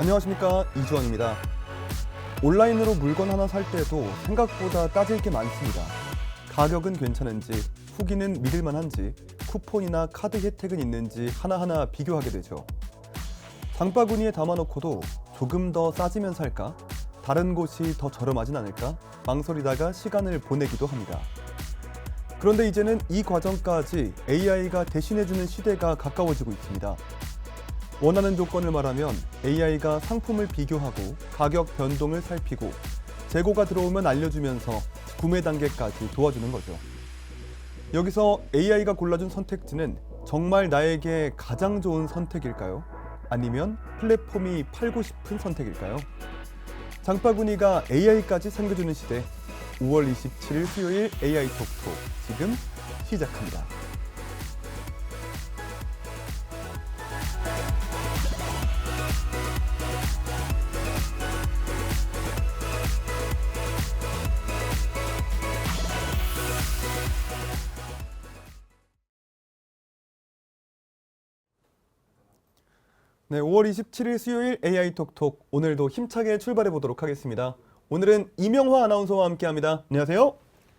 안녕하십니까, 이주원입니다. 온라인으로 물건 하나 살 때도 생각보다 따질 게 많습니다. 가격은 괜찮은지, 후기는 믿을만한지, 쿠폰이나 카드 혜택은 있는지 하나하나 비교하게 되죠. 장바구니에 담아놓고도 조금 더 싸지면 살까? 다른 곳이 더 저렴하진 않을까? 망설이다가 시간을 보내기도 합니다. 그런데 이제는 이 과정까지 AI가 대신해주는 시대가 가까워지고 있습니다. 원하는 조건을 말하면 AI가 상품을 비교하고 가격 변동을 살피고 재고가 들어오면 알려주면서 구매 단계까지 도와주는 거죠. 여기서 AI가 골라준 선택지는 정말 나에게 가장 좋은 선택일까요? 아니면 플랫폼이 팔고 싶은 선택일까요? 장바구니가 AI까지 챙겨주는 시대, 5월 27일 수요일 AI 톡톡 지금 시작합니다. 네, 5월 27일 수요일 AI 톡톡 오늘도 힘차게 출발해 보도록 하겠습니다. 오늘은 이명화 아나운서와 함께합니다. 안녕하세요.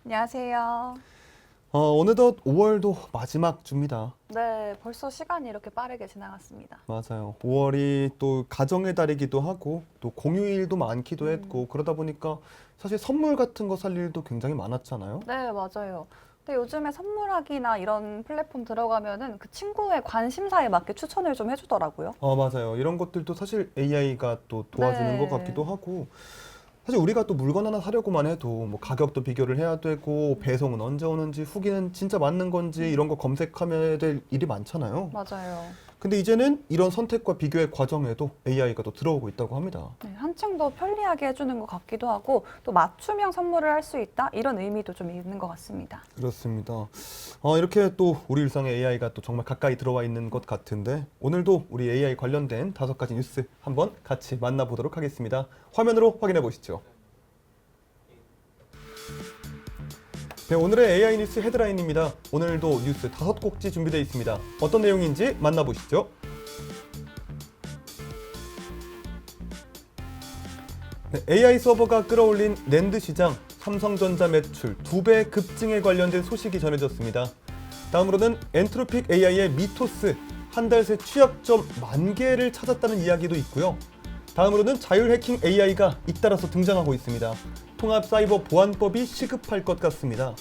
안녕하세요. 어느덧 5월도 마지막 주입니다. 네, 벌써 시간이 이렇게 빠르게 지나갔습니다. 맞아요. 5월이 또 가정의 달이기도 하고 또 공휴일도 많기도 했고 그러다 보니까 사실 선물 같은 거 살 일도 굉장히 많았잖아요. 네, 맞아요. 근데 요즘에 선물하기나 이런 플랫폼 들어가면은 그 친구의 관심사에 맞게 추천을 좀 해주더라고요. 맞아요. 이런 것들도 사실 AI가 또 도와주는 것 네. 같기도 하고 사실 우리가 또 물건 하나 사려고만 해도 뭐 가격도 비교를 해야 되고 배송은 언제 오는지 후기는 진짜 맞는 건지 이런 거 검색하면 해야 될 일이 많잖아요. 맞아요. 근데 이제는 이런 선택과 비교의 과정에도 AI가 또 들어오고 있다고 합니다. 네, 한층 더 편리하게 해주는 것 같기도 하고 또 맞춤형 선물을 할 수 있다 이런 의미도 좀 있는 것 같습니다. 그렇습니다. 이렇게 또 우리 일상에 AI가 또 정말 가까이 들어와 있는 것 같은데 오늘도 우리 AI 관련된 5가지 뉴스 한번 같이 만나보도록 하겠습니다. 화면으로 확인해 보시죠. 네, 오늘의 AI 뉴스 헤드라인입니다. 오늘도 뉴스 5곡지 준비되어 있습니다. 어떤 내용인지 만나보시죠. 네, AI 서버가 끌어올린 낸드 시장, 삼성전자 매출 2배 급증에 관련된 소식이 전해졌습니다. 다음으로는 엔트로픽 AI의 미토스, 한 달 새 취약점 10,000개를 찾았다는 이야기도 있고요. 다음으로는 자율 해킹 AI가 잇따라서 등장하고 있습니다. 통합 사이버 보안법이 시급할 것 같습니다.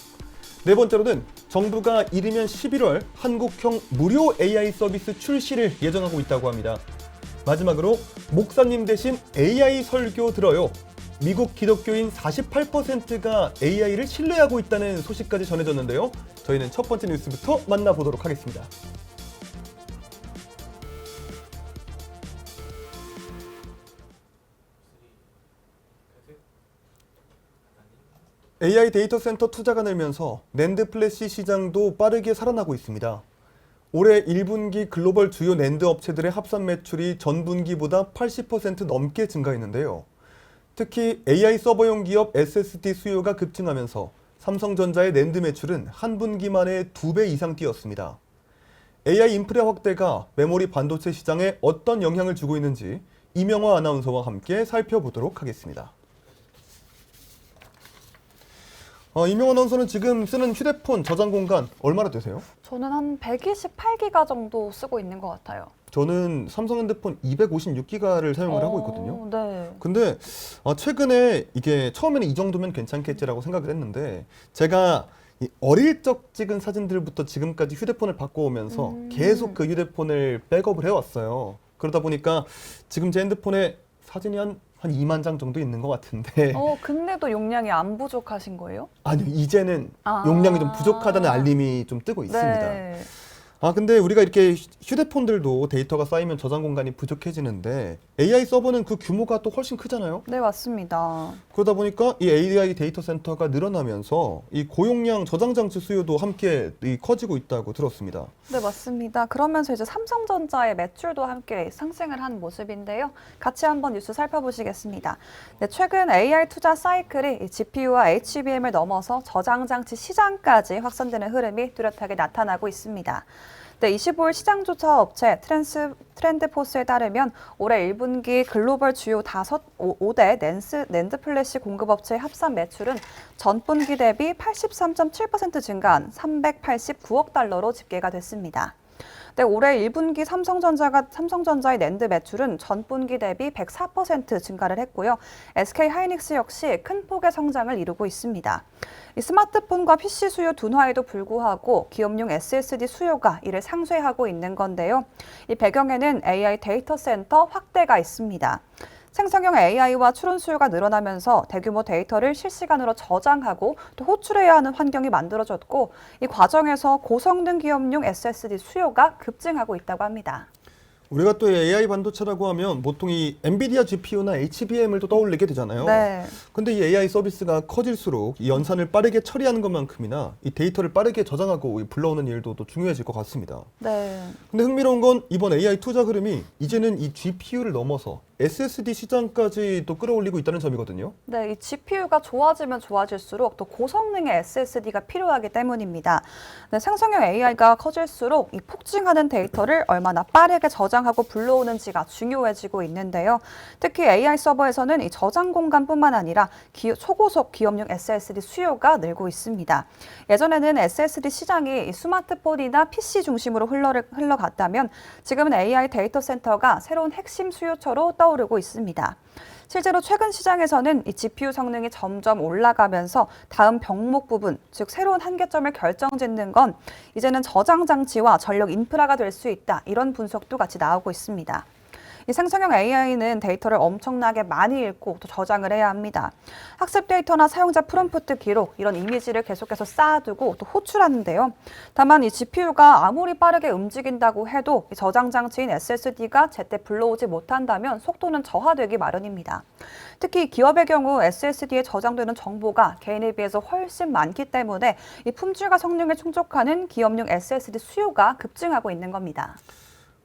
네 번째로는 정부가 이르면 11월 한국형 무료 AI 서비스 출시를 예정하고 있다고 합니다. 마지막으로 목사님 대신 AI 설교 들어요. 미국 기독교인 48%가 AI를 신뢰하고 있다는 소식까지 전해졌는데요. 저희는 첫 번째 뉴스부터 만나보도록 하겠습니다. AI 데이터 센터 투자가 늘면서 낸드 플래시 시장도 빠르게 살아나고 있습니다. 올해 1분기 글로벌 주요 낸드 업체들의 합산 매출이 전분기보다 80% 넘게 증가했는데요. 특히 AI 서버용 기업 SSD 수요가 급증하면서 삼성전자의 낸드 매출은 한 분기 만에 2배 이상 뛰었습니다. AI 인프라 확대가 메모리 반도체 시장에 어떤 영향을 주고 있는지 이명화 아나운서와 함께 살펴보도록 하겠습니다. 이명화 아나운서는 지금 쓰는 휴대폰 저장 공간 얼마나 되세요? 저는 한 128기가 정도 쓰고 있는 것 같아요. 저는 삼성 핸드폰 256기가를 사용을 하고 있거든요. 네. 근데 최근에 이게 처음에는 이 정도면 괜찮겠지라고 생각을 했는데 제가 이 어릴 적 찍은 사진들부터 지금까지 휴대폰을 바꿔오면서 계속 그 휴대폰을 백업을 해왔어요. 그러다 보니까 지금 제 핸드폰에 사진이 한 2만 장 정도 있는 것 같은데 근데도 용량이 안 부족하신 거예요? 아니요, 이제는 용량이 좀 부족하다는 알림이 좀 뜨고 있습니다. 네. 근데 우리가 이렇게 휴대폰들도 데이터가 쌓이면 저장 공간이 부족해지는데 AI 서버는 그 규모가 또 훨씬 크잖아요. 네, 맞습니다. 그러다 보니까 이 AI 데이터 센터가 늘어나면서 이 고용량 저장 장치 수요도 함께 커지고 있다고 들었습니다. 네, 맞습니다. 그러면서 이제 삼성전자의 매출도 함께 상승을 한 모습인데요. 같이 한번 뉴스 살펴보시겠습니다. 네, 최근 AI 투자 사이클이 GPU와 HBM을 넘어서 저장 장치 시장까지 확산되는 흐름이 뚜렷하게 나타나고 있습니다. 네, 25일 시장조사 업체 트렌드포스에 따르면 올해 1분기 글로벌 주요 5대 낸드 플래시 공급업체의 합산 매출은 전분기 대비 83.7% 증가한 389억 달러로 집계가 됐습니다. 네, 올해 1분기 삼성전자의 낸드 매출은 전분기 대비 104% 증가를 했고요. SK 하이닉스 역시 큰 폭의 성장을 이루고 있습니다. 이 스마트폰과 PC 수요 둔화에도 불구하고 기업용 SSD 수요가 이를 상쇄하고 있는 건데요. 이 배경에는 AI 데이터 센터 확대가 있습니다. 생성형 AI와 추론 수요가 늘어나면서 대규모 데이터를 실시간으로 저장하고 또 호출해야 하는 환경이 만들어졌고 이 과정에서 고성능 기업용 SSD 수요가 급증하고 있다고 합니다. 우리가 또 AI 반도체라고 하면 보통 이 엔비디아 GPU나 HBM을 또 떠올리게 되잖아요. 네. 근데 이 AI 서비스가 커질수록 이 연산을 빠르게 처리하는 것만큼이나 이 데이터를 빠르게 저장하고 불러오는 일도 또 중요해질 것 같습니다. 네. 근데 흥미로운 건 이번 AI 투자 흐름이 이제는 이 GPU를 넘어서 SSD 시장까지 또 끌어올리고 있다는 점이거든요. 네, 이 GPU가 좋아지면 좋아질수록 또 고성능의 SSD가 필요하기 때문입니다. 네, 생성형 AI가 커질수록 이 폭증하는 데이터를 얼마나 빠르게 저장하고 불러오는지가 중요해지고 있는데요. 특히 AI 서버에서는 이 저장 공간뿐만 아니라 초고속 기업용 SSD 수요가 늘고 있습니다. 예전에는 SSD 시장이 이 스마트폰이나 PC 중심으로 흘러갔다면 지금은 AI 데이터 센터가 새로운 핵심 수요처로 떠오르고 있습니다. 실제로 최근 시장에서는 이 GPU 성능이 점점 올라가면서 다음 병목 부분, 즉 새로운 한계점을 결정짓는 건 이제는 저장 장치와 전력 인프라가 될 수 있다. 이런 분석도 같이 나오고 있습니다. 이 생성형 AI는 데이터를 엄청나게 많이 읽고 또 저장을 해야 합니다. 학습 데이터나 사용자 프롬프트 기록, 이런 이미지를 계속해서 쌓아두고 또 호출하는데요. 다만 이 GPU가 아무리 빠르게 움직인다고 해도 이 저장 장치인 SSD가 제때 불러오지 못한다면 속도는 저하되기 마련입니다. 특히 기업의 경우 SSD에 저장되는 정보가 개인에 비해서 훨씬 많기 때문에 이 품질과 성능을 충족하는 기업용 SSD 수요가 급증하고 있는 겁니다.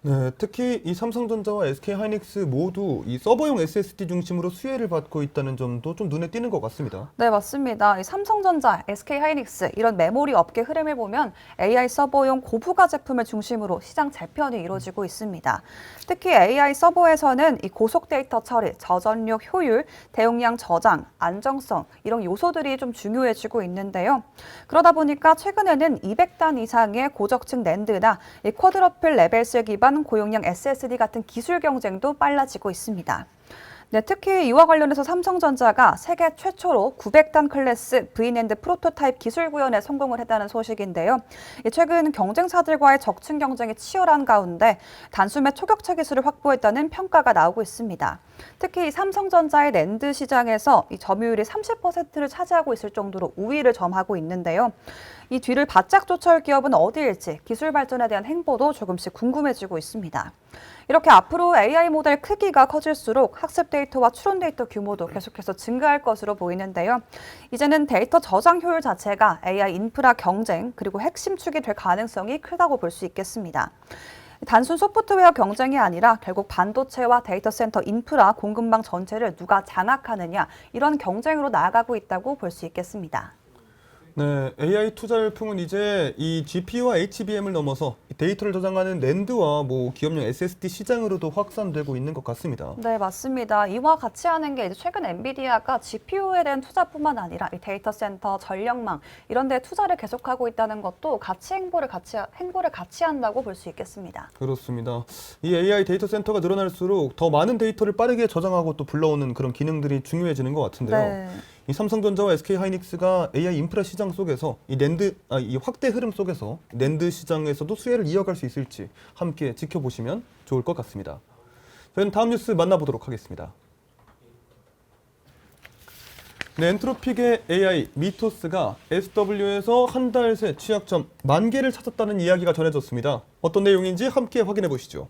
네, 특히 이 삼성전자와 SK 하이닉스 모두 이 서버용 SSD 중심으로 수혜를 받고 있다는 점도 좀 눈에 띄는 것 같습니다. 네, 맞습니다. 이 삼성전자, SK 하이닉스 이런 메모리 업계 흐름을 보면 AI 서버용 고부가 제품을 중심으로 시장 재편이 이루어지고 있습니다. 특히 AI 서버에서는 이 고속 데이터 처리, 저전력 효율, 대용량 저장, 안정성 이런 요소들이 좀 중요해지고 있는데요. 그러다 보니까 최근에는 200단 이상의 고적층 낸드나 이 쿼드러플 레벨스 기반 고용량 SSD 같은 기술 경쟁도 빨라지고 있습니다. 네, 특히 이와 관련해서 삼성전자가 세계 최초로 900단 클래스 V낸드 프로토타입 기술 구현에 성공을 했다는 소식인데요. 최근 경쟁사들과의 적층 경쟁이 치열한 가운데 단숨에 초격차 기술을 확보했다는 평가가 나오고 있습니다. 특히 삼성전자의 낸드 시장에서 이 점유율이 30%를 차지하고 있을 정도로 우위를 점하고 있는데요. 이 뒤를 바짝 쫓아올 기업은 어디일지 기술 발전에 대한 행보도 조금씩 궁금해지고 있습니다. 이렇게 앞으로 AI 모델 크기가 커질수록 학습 데이터와 추론 데이터 규모도 계속해서 증가할 것으로 보이는데요. 이제는 데이터 저장 효율 자체가 AI 인프라 경쟁 그리고 핵심 축이 될 가능성이 크다고 볼 수 있겠습니다. 단순 소프트웨어 경쟁이 아니라 결국 반도체와 데이터 센터 인프라 공급망 전체를 누가 장악하느냐 이런 경쟁으로 나아가고 있다고 볼 수 있겠습니다. 네, AI 투자 열풍은 이제 이 GPU와 HBM을 넘어서 데이터를 저장하는 낸드와 기업용 SSD 시장으로도 확산되고 있는 것 같습니다. 네, 맞습니다. 이와 같이 하는 게 이제 최근 엔비디아가 GPU에 대한 투자뿐만 아니라 이 데이터 센터, 전력망 이런 데 투자를 계속하고 있다는 것도 행보를 같이 한다고 볼 수 있겠습니다. 그렇습니다. 이 AI 데이터 센터가 늘어날수록 더 많은 데이터를 빠르게 저장하고 또 불러오는 그런 기능들이 중요해지는 것 같은데요. 네. 이 삼성전자와 SK 하이닉스가 AI 인프라 시장 속에서 이 확대 흐름 속에서 낸드 시장에서도 수혜를 이어갈 수 있을지 함께 지켜보시면 좋을 것 같습니다. 저희는 다음 뉴스 만나보도록 하겠습니다. 네, 엔트로픽의 AI 미토스가 SW에서 한 달 새 취약점 10,000개를 찾았다는 이야기가 전해졌습니다. 어떤 내용인지 함께 확인해 보시죠.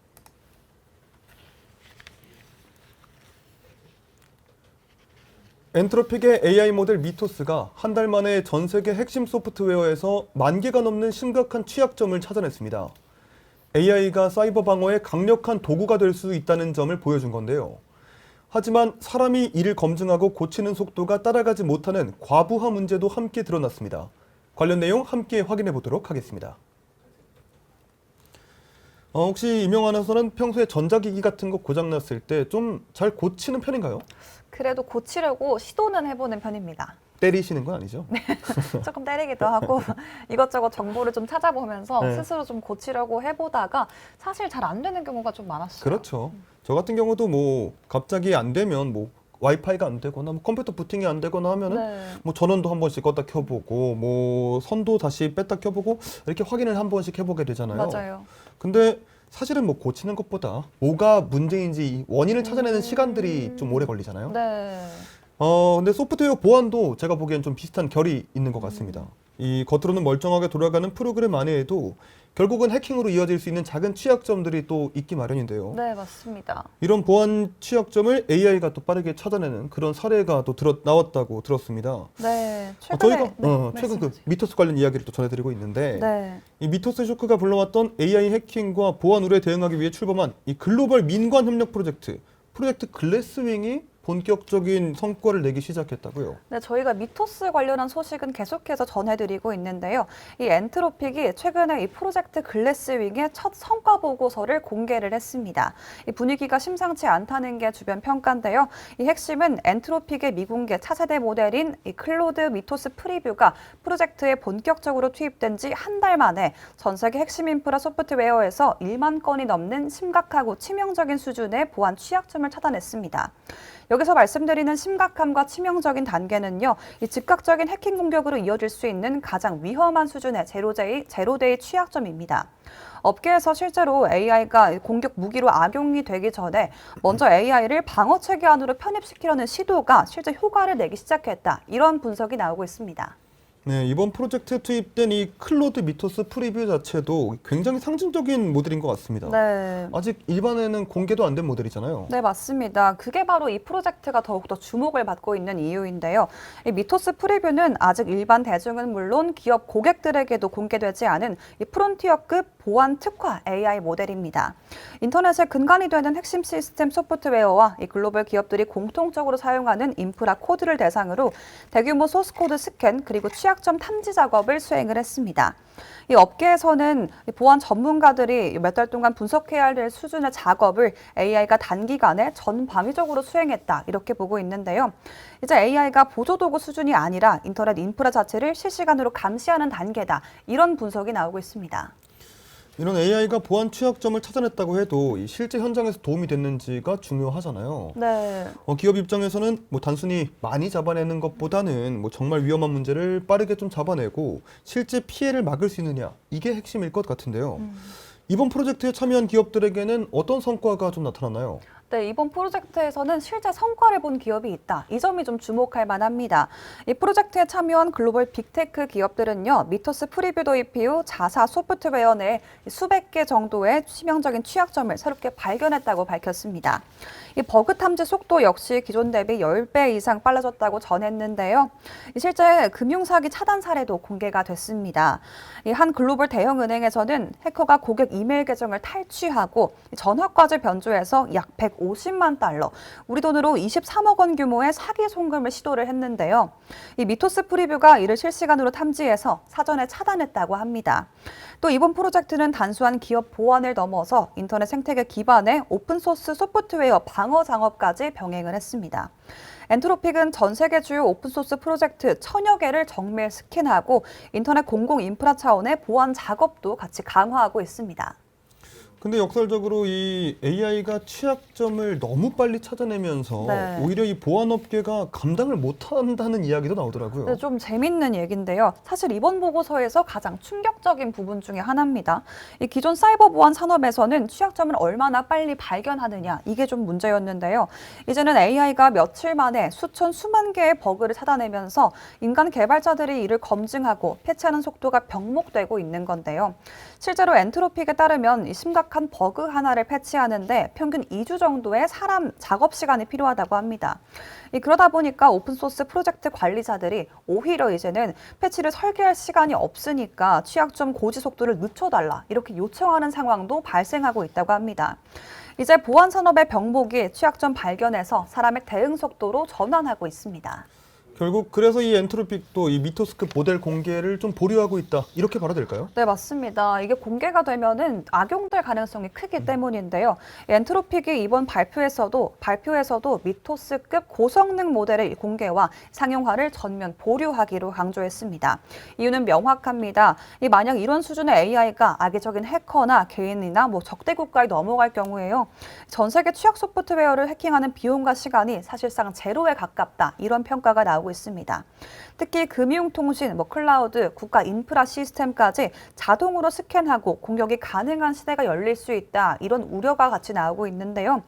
엔트로픽의 AI 모델 미토스가 한 달 만에 전 세계 핵심 소프트웨어에서 10,000개가 넘는 심각한 취약점을 찾아냈습니다. AI가 사이버 방어의 강력한 도구가 될 수 있다는 점을 보여준 건데요. 하지만 사람이 이를 검증하고 고치는 속도가 따라가지 못하는 과부하 문제도 함께 드러났습니다. 관련 내용 함께 확인해 보도록 하겠습니다. 혹시 임용 아나운서는 평소에 전자기기 같은 거 고장났을 때 좀 잘 고치는 편인가요? 그래도 고치려고 시도는 해보는 편입니다. 때리시는 건 아니죠? 조금 때리기도 하고 이것저것 정보를 좀 찾아보면서 네. 스스로 좀 고치려고 해보다가 사실 잘 안 되는 경우가 좀 많았어요. 그렇죠. 저 같은 경우도 뭐 갑자기 안 되면 뭐 와이파이가 안 되거나 뭐 컴퓨터 부팅이 안 되거나 하면은 네. 뭐 전원도 한 번씩 껐다 켜보고 뭐 선도 다시 뺐다 켜보고 이렇게 확인을 한 번씩 해보게 되잖아요. 맞아요. 근데 사실은 뭐 고치는 것보다 뭐가 문제인지 이 원인을 찾아내는 시간들이 좀 오래 걸리잖아요. 네. 근데 소프트웨어 보안도 제가 보기엔 좀 비슷한 결이 있는 것 같습니다. 이 겉으로는 멀쩡하게 돌아가는 프로그램 안에도 결국은 해킹으로 이어질 수 있는 작은 취약점들이 또 있기 마련인데요. 네, 맞습니다. 이런 보안 취약점을 AI가 또 빠르게 찾아내는 그런 사례가 또 나왔다고 들었습니다. 네. 저희가 최근에 최근 그 말씀하세요. 미토스 관련 이야기를 또 전해드리고 있는데 네. 이 미토스 쇼크가 불러왔던 AI 해킹과 보안 우려에 대응하기 위해 출범한 이 글로벌 민관 협력 프로젝트 글래스윙이 본격적인 성과를 내기 시작했다고요. 네, 저희가 미토스 관련한 소식은 계속해서 전해드리고 있는데요. 이 엔트로픽이 최근에 이 프로젝트 글래스윙의 첫 성과 보고서를 공개를 했습니다. 이 분위기가 심상치 않다는 게 주변 평가인데요. 이 핵심은 엔트로픽의 미공개 차세대 모델인 이 클로드 미토스 프리뷰가 프로젝트에 본격적으로 투입된 지 한 달 만에 전 세계 핵심 인프라 소프트웨어에서 1만 건이 넘는 심각하고 치명적인 수준의 보안 취약점을 찾아냈습니다. 여기서 말씀드리는 심각함과 치명적인 단계는요, 이 즉각적인 해킹 공격으로 이어질 수 있는 가장 위험한 수준의 제로데이 취약점입니다. 업계에서 실제로 AI가 공격 무기로 악용이 되기 전에 먼저 AI를 방어 체계 안으로 편입시키려는 시도가 실제 효과를 내기 시작했다. 이런 분석이 나오고 있습니다. 네, 이번 프로젝트에 투입된 이 클로드 미토스 프리뷰 자체도 굉장히 상징적인 모델인 것 같습니다. 네. 아직 일반에는 공개도 안 된 모델이잖아요. 네, 맞습니다. 그게 바로 이 프로젝트가 더욱더 주목을 받고 있는 이유인데요. 이 미토스 프리뷰는 아직 일반 대중은 물론 기업 고객들에게도 공개되지 않은 이 프론티어급 보안 특화 AI 모델입니다. 인터넷의 근간이 되는 핵심 시스템 소프트웨어와 이 글로벌 기업들이 공통적으로 사용하는 인프라 코드를 대상으로 대규모 소스 코드 스캔 그리고 취약점 탐지 작업을 수행을 했습니다. 이 업계에서는 보안 전문가들이 몇 달 동안 분석해야 할 수준의 작업을 AI가 단기간에 전방위적으로 수행했다 이렇게 보고 있는데요. 이제 AI가 보조도구 수준이 아니라 인터넷 인프라 자체를 실시간으로 감시하는 단계다 이런 분석이 나오고 있습니다. 이런 AI가 보안 취약점을 찾아냈다고 해도 이 실제 현장에서 도움이 됐는지가 중요하잖아요. 네. 기업 입장에서는 뭐 단순히 많이 잡아내는 것보다는 뭐 정말 위험한 문제를 빠르게 좀 잡아내고 실제 피해를 막을 수 있느냐 이게 핵심일 것 같은데요. 이번 프로젝트에 참여한 기업들에게는 어떤 성과가 좀 나타났나요? 네, 이번 프로젝트에서는 실제 성과를 본 기업이 있다. 이 점이 좀 주목할 만합니다. 이 프로젝트에 참여한 글로벌 빅테크 기업들은요, 미토스 프리뷰 도입 이후 자사 소프트웨어 내 수백 개 정도의 치명적인 취약점을 새롭게 발견했다고 밝혔습니다. 이 버그 탐지 속도 역시 기존 대비 10배 이상 빨라졌다고 전했는데요. 실제 금융사기 차단 사례도 공개가 됐습니다. 한 글로벌 대형 은행에서는 해커가 고객 이메일 계정을 탈취하고 전화과제 변조해서 약 150만 달러, 우리 돈으로 23억 원 규모의 사기 송금을 시도를 했는데요. 이 미토스 프리뷰가 이를 실시간으로 탐지해서 사전에 차단했다고 합니다. 또 이번 프로젝트는 단순한 기업 보안을 넘어서 인터넷 생태계 기반의 오픈소스 소프트웨어 방어 작업까지 병행을 했습니다. 엔트로픽은 전 세계 주요 오픈소스 프로젝트 1000여 개를 정밀 스캔하고 인터넷 공공 인프라 차원의 보안 작업도 같이 강화하고 있습니다. 근데 역설적으로 이 AI가 취약점을 너무 빨리 찾아내면서 네. 오히려 이 보안업계가 감당을 못한다는 이야기도 나오더라고요. 네, 좀 재밌는 얘기인데요. 사실 이번 보고서에서 가장 충격적인 부분 중에 하나입니다. 이 기존 사이버 보안 산업에서는 취약점을 얼마나 빨리 발견하느냐 이게 좀 문제였는데요. 이제는 AI가 며칠 만에 수만 개의 버그를 찾아내면서 인간 개발자들이 이를 검증하고 패치하는 속도가 병목되고 있는 건데요. 실제로 엔트로픽에 따르면 이 심각한 버그 하나를 패치하는데 평균 2주 정도의 사람 작업 시간이 필요하다고 합니다. 그러다 보니까 오픈소스 프로젝트 관리자들이 오히려 이제는 패치를 설계할 시간이 없으니까 취약점 고지 속도를 늦춰달라 이렇게 요청하는 상황도 발생하고 있다고 합니다. 이제 보안 산업의 병목이 취약점 발견에서 사람의 대응 속도로 전환하고 있습니다. 결국 그래서 이 엔트로픽도 이 미토스급 모델 공개를 좀 보류하고 있다. 이렇게 봐도 될까요? 네, 맞습니다. 이게 공개가 되면은 악용될 가능성이 크기 때문인데요. 엔트로픽이 이번 발표에서도 미토스급 고성능 모델의 공개와 상용화를 전면 보류하기로 강조했습니다. 이유는 명확합니다. 만약 이런 수준의 AI가 악의적인 해커나 개인이나 적대 국가에 넘어갈 경우에요. 전 세계 취약 소프트웨어를 해킹하는 비용과 시간이 사실상 제로에 가깝다. 이런 평가가 나오고 있습니다. 특히 금융통신, 클라우드, 국가 인프라 시스템까지 자동으로 스캔하고 공격이 가능한 시대가 열릴 수 있다. 이런 우려가 같이 나오고 있는데요.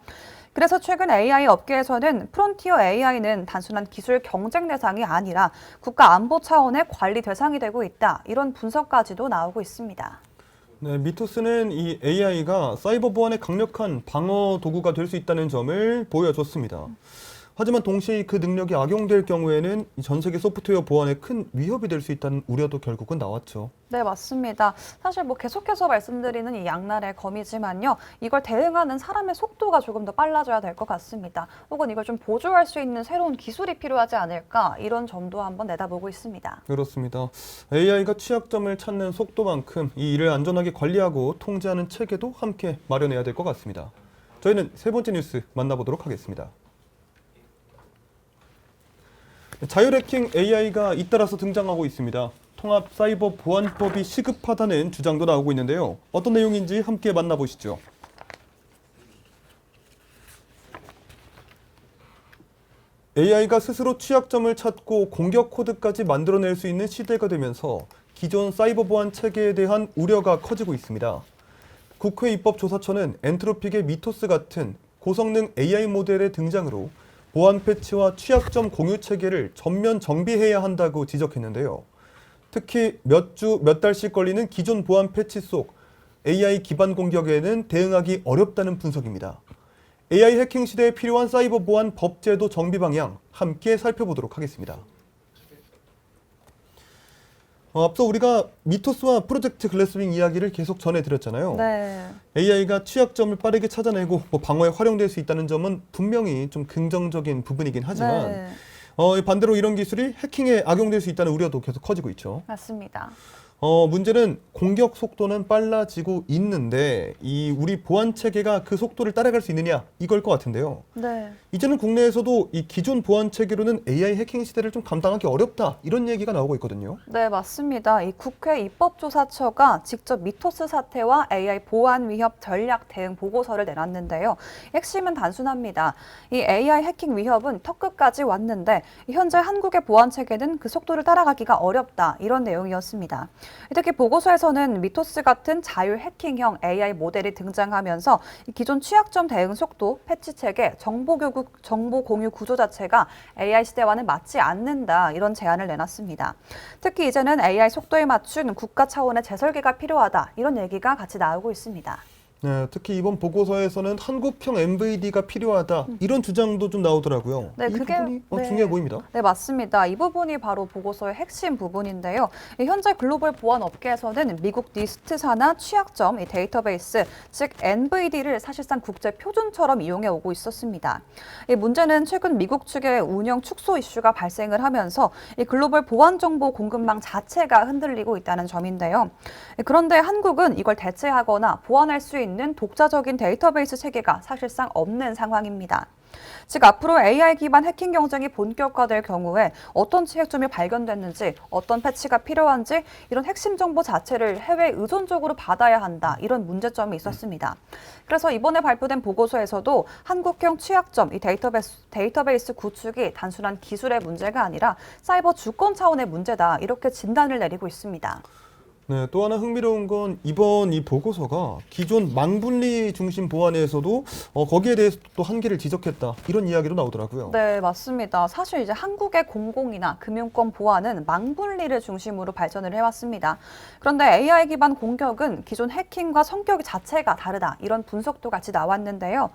그래서 최근 AI 업계에서는 프론티어 AI는 단순한 기술 경쟁 대상이 아니라 국가 안보 차원의 관리 대상이 되고 있다. 이런 분석까지도 나오고 있습니다. 네, 미토스는 이 AI가 사이버 보안의 강력한 방어 도구가 될 수 있다는 점을 보여줬습니다. 하지만 동시에 그 능력이 악용될 경우에는 전 세계 소프트웨어 보안에 큰 위협이 될 수 있다는 우려도 결국은 나왔죠. 네, 맞습니다. 사실 계속해서 말씀드리는 이 양날의 검이지만요. 이걸 대응하는 사람의 속도가 조금 더 빨라져야 될 것 같습니다. 혹은 이걸 좀 보조할 수 있는 새로운 기술이 필요하지 않을까 이런 점도 한번 내다보고 있습니다. 그렇습니다. AI가 취약점을 찾는 속도만큼 이 일을 안전하게 관리하고 통제하는 체계도 함께 마련해야 될 것 같습니다. 저희는 세 번째 뉴스 만나보도록 하겠습니다. 자율 해킹 AI가 잇따라서 등장하고 있습니다. 통합 사이버 보안법이 시급하다는 주장도 나오고 있는데요. 어떤 내용인지 함께 만나보시죠. AI가 스스로 취약점을 찾고 공격 코드까지 만들어낼 수 있는 시대가 되면서 기존 사이버 보안 체계에 대한 우려가 커지고 있습니다. 국회 입법조사처는 엔트로픽의 미토스 같은 고성능 AI 모델의 등장으로 보안 패치와 취약점 공유 체계를 전면 정비해야 한다고 지적했는데요. 특히 몇 주, 몇 달씩 걸리는 기존 보안 패치 속 AI 기반 공격에는 대응하기 어렵다는 분석입니다. AI 해킹 시대에 필요한 사이버 보안 법제도 정비 방향 함께 살펴보도록 하겠습니다. 앞서 우리가 미토스와 프로젝트 글래스윙 이야기를 계속 전해드렸잖아요. 네. AI가 취약점을 빠르게 찾아내고 방어에 활용될 수 있다는 점은 분명히 좀 긍정적인 부분이긴 하지만 반대로 이런 기술이 해킹에 악용될 수 있다는 우려도 계속 커지고 있죠. 맞습니다. 문제는 공격 속도는 빨라지고 있는데 우리 보안 체계가 그 속도를 따라갈 수 있느냐 이걸 것 같은데요. 네. 이제는 국내에서도 이 기존 보안 체계로는 AI 해킹 시대를 좀 감당하기 어렵다 이런 얘기가 나오고 있거든요. 네, 맞습니다. 이 국회 입법조사처가 직접 미토스 사태와 AI 보안 위협 전략 대응 보고서를 내놨는데요. 핵심은 단순합니다. 이 AI 해킹 위협은 턱끝까지 왔는데 현재 한국의 보안 체계는 그 속도를 따라가기가 어렵다 이런 내용이었습니다. 특히 보고서에서는 미토스 같은 자율 해킹형 AI 모델이 등장하면서 기존 취약점 대응 속도, 패치 체계, 정보 공유 구조 자체가 AI 시대와는 맞지 않는다 이런 제안을 내놨습니다. 특히 이제는 AI 속도에 맞춘 국가 차원의 재설계가 필요하다 이런 얘기가 같이 나오고 있습니다. 네, 특히 이번 보고서에서는 한국형 MVD가 필요하다 이런 주장도 좀 나오더라고요. 네, 이 그게 부분이 중요해 보입니다. 네, 맞습니다. 이 부분이 바로 보고서의 핵심 부분인데요. 현재 글로벌 보안 업계에서는 미국 니스트사나 취약점 데이터베이스, 즉 NVD를 사실상 국제 표준처럼 이용해 오고 있었습니다. 이 문제는 최근 미국 측의 운영 축소 이슈가 발생을 하면서 이 글로벌 보안 정보 공급망 자체가 흔들리고 있다는 점인데요. 그런데 한국은 이걸 대체하거나 보완할 수 있는 독자적인 데이터베이스 체계가 사실상 없는 상황입니다. 즉 앞으로 AI 기반 해킹 경쟁이 본격화될 경우에 어떤 취약점이 발견됐는지, 어떤 패치가 필요한지 이런 핵심 정보 자체를 해외 의존적으로 받아야 한다 이런 문제점이 있었습니다. 그래서 이번에 발표된 보고서에서도 한국형 취약점 이 데이터베이스 구축이 단순한 기술의 문제가 아니라 사이버 주권 차원의 문제다 이렇게 진단을 내리고 있습니다. 네, 또 하나 흥미로운 건 이번 이 보고서가 기존 망분리 중심 보안에서도 거기에 대해서 또 한계를 지적했다 이런 이야기도 나오더라고요. 네, 맞습니다. 사실 이제 한국의 공공이나 금융권 보안은 망분리를 중심으로 발전을 해왔습니다. 그런데 AI 기반 공격은 기존 해킹과 성격 자체가 다르다 이런 분석도 같이 나왔는데요.